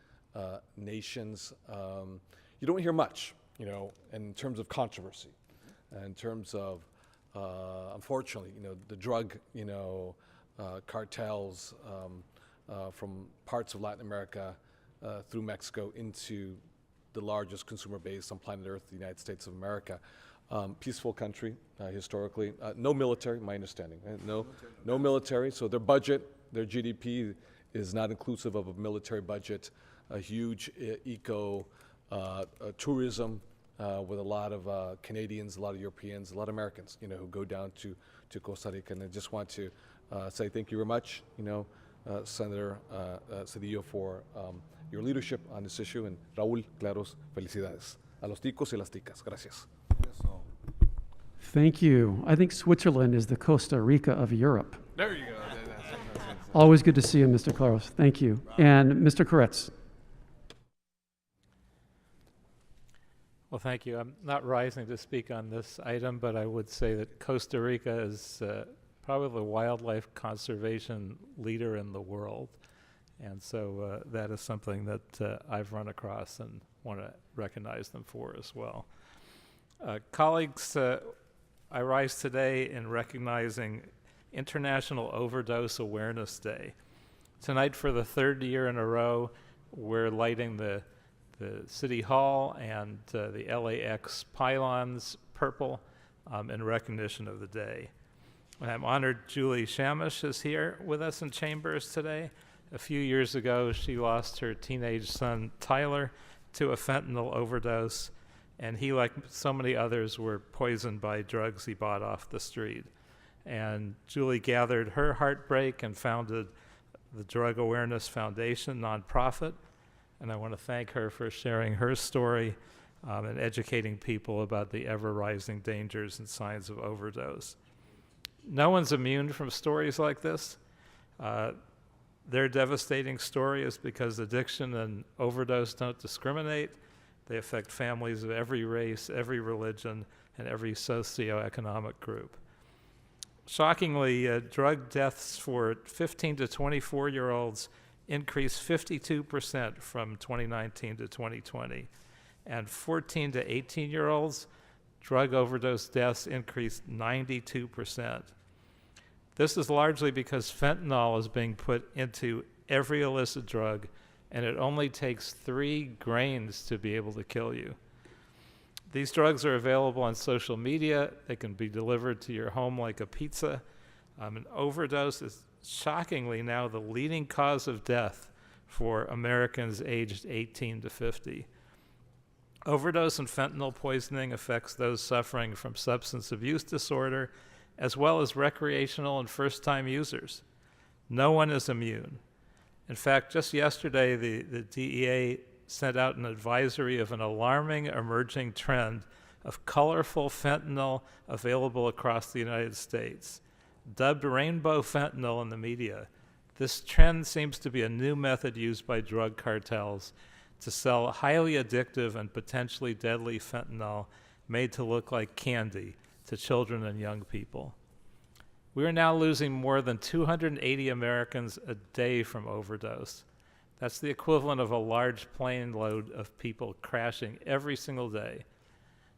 [SPEAKER 8] nations. You don't hear much, in terms of controversy, in terms of, unfortunately, the drug, cartels from parts of Latin America through Mexico into the largest consumer base on planet Earth, the United States of America. Peaceful country, historically. No military, my understanding. No military. So their budget, their GDP is not inclusive of a military budget. A huge tourism with a lot of Canadians, a lot of Europeans, a lot of Americans, who go down to Costa Rica. And I just want to say thank you very much, Senator Cedillo, for your leadership on this issue. And Raúl, Claros, felicidades. A los ticos y las ticas. Gracias.
[SPEAKER 16] Thank you. I think Switzerland is the Costa Rica of Europe.
[SPEAKER 8] There you go.
[SPEAKER 16] Always good to see you, Mr. Claros. Thank you. And Mr. Koretz.
[SPEAKER 19] Well, thank you. I'm not rising to speak on this item, but I would say that Costa Rica is probably the wildlife conservation leader in the world. And so that is something that I've run across and want to recognize them for as well. Colleagues, I rise today in recognizing International Overdose Awareness Day. Tonight, for the third year in a row, we're lighting the City Hall and the LAX pylons purple in recognition of the day. And I'm honored Julie Shamish is here with us in Chambers today. A few years ago, she lost her teenage son, Tyler, to a fentanyl overdose, and he, like so many others, were poisoned by drugs he bought off the street. And Julie gathered her heartbreak and founded the Drug Awareness Foundation nonprofit, and I want to thank her for sharing her story and educating people about the ever-rising dangers and signs of overdose. No one's immune from stories like this. Their devastating story is because addiction and overdose don't discriminate. They affect families of every race, every religion, and every socioeconomic group. Shockingly, drug deaths for 15 to 24-year-olds increased 52% from 2019 to 2020. And 14 to 18-year-olds, drug overdose deaths increased 92%. This is largely because fentanyl is being put into every illicit drug, and it only takes 3 grains to be able to kill you. These drugs are available on social media. They can be delivered to your home like a pizza. An overdose is shockingly now the leading cause of death for Americans aged 18 to 50. Overdose and fentanyl poisoning affects those suffering from substance abuse disorder, as well as recreational and first-time users. No one is immune. In fact, just yesterday, the DEA sent out an advisory of an alarming emerging trend of colorful fentanyl available across the United States. Dubbed rainbow fentanyl in the media, this trend seems to be a new method used by drug cartels to sell highly addictive and potentially deadly fentanyl made to look like candy to children and young people. We are now losing more than 280 Americans a day from overdose. That's the equivalent of a large plane load of people crashing every single day.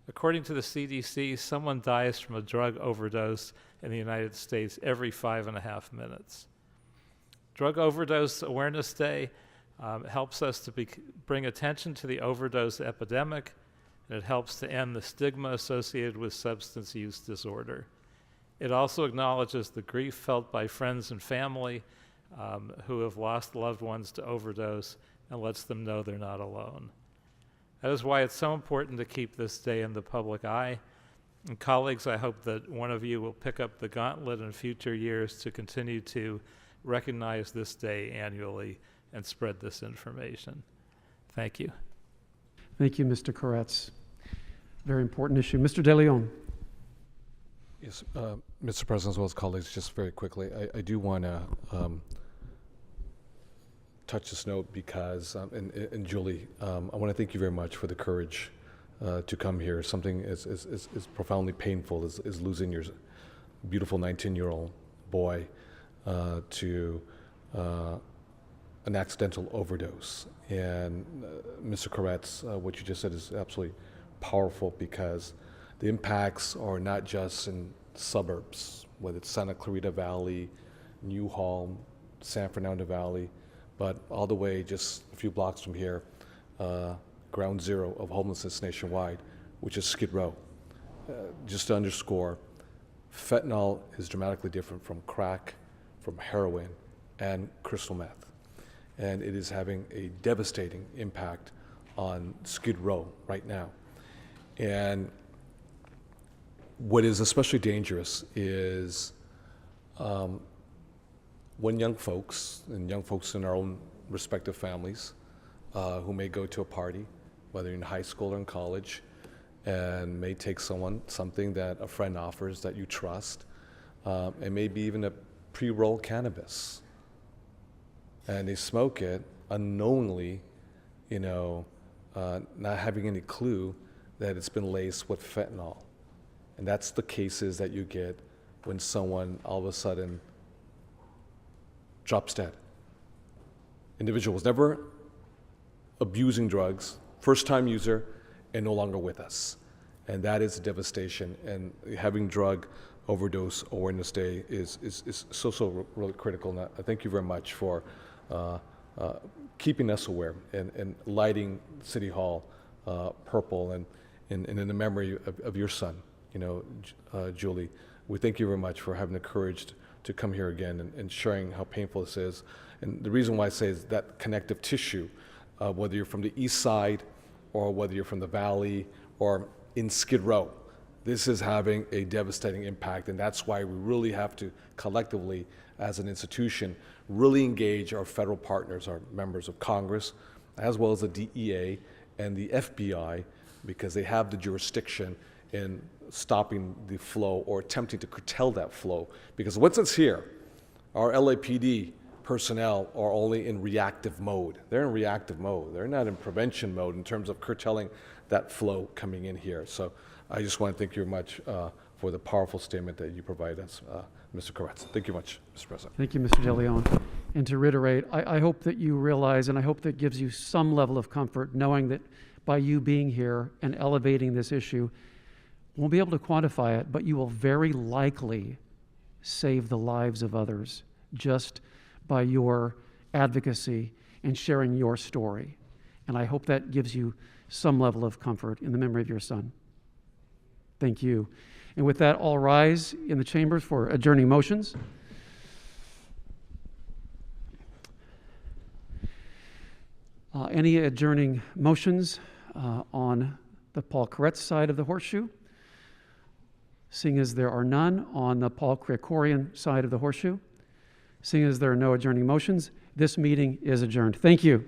[SPEAKER 19] According to the CDC, someone dies from a drug overdose in the United States every 5.5 minutes. Drug Overdose Awareness Day helps us to bring attention to the overdose epidemic, and it helps to end the stigma associated with substance use disorder. It also acknowledges the grief felt by friends and family who have lost loved ones to overdose, and lets them know they're not alone. That is why it's so important to keep this day in the public eye. And colleagues, I hope that one of you will pick up the gauntlet in future years to continue to recognize this day annually and spread this information. Thank you.
[SPEAKER 16] Thank you, Mr. Koretz. Very important issue. Mr. De Leon.
[SPEAKER 8] Yes, Mr. President, as well as colleagues, just very quickly, I do want to touch this note because, and Julie, I want to thank you very much for the courage to come here. Something as profoundly painful as losing your beautiful 19-year-old boy to an accidental overdose. And Mr. Koretz, what you just said is absolutely powerful because the impacts are not just in suburbs, whether it's Santa Clarita Valley, Newhall, San Fernando Valley, but all the way just a few blocks from here, ground zero of homelessness nationwide, which is Skid Row. Just to underscore, fentanyl is dramatically different from crack, from heroin, and crystal meth. And it is having a devastating impact on Skid Row right now. And what is especially dangerous is when young folks, and young folks in our own respective families, who may go to a party, whether in high school or in college, and may take something that a friend offers that you trust, and maybe even a pre-rolled cannabis, and they smoke it unknowingly, not having any clue that it's been laced with fentanyl. And that's the cases that you get when someone all of a sudden drops dead. Individual was never abusing drugs, first-time user, and no longer with us. And that is a devastation. And having drug overdose awareness day is so really critical. And I thank you very much for keeping us aware and lighting City Hall purple and in the memory of your son, Julie. We thank you very much for having the courage to come here again and sharing how painful this is. And the reason why I say is that connective tissue, whether you're from the east side or whether you're from the valley or in Skid Row, this is having a devastating impact. And that's why we really have to collectively, as an institution, really engage our federal partners, our members of Congress, as well as the DEA and the FBI, because they have the jurisdiction in stopping the flow or attempting to curtail that flow. Because once it's here, our LAPD personnel are only in reactive mode. They're in reactive mode. They're not in prevention mode in terms of curtailing that flow coming in here. So I just want to thank you very much for the powerful statement that you provide us, Mr. Koretz. Thank you much, Mr. President.
[SPEAKER 16] Thank you, Mr. De Leon. And to reiterate, I hope that you realize, and I hope that gives you some level of comfort, knowing that by you being here and elevating this issue, won't be able to quantify it, but you will very likely save the lives of others just by your advocacy and sharing your story. And I hope that gives you some level of comfort in the memory of your son. Thank you. And with that, all rise in the chambers for adjourning motions. Any adjourning motions on the Paul Koretz side of the horseshoe? Seeing as there are none on the Paul Krikorian side of the horseshoe, seeing as there are no adjourning motions, this meeting is adjourned. Thank you.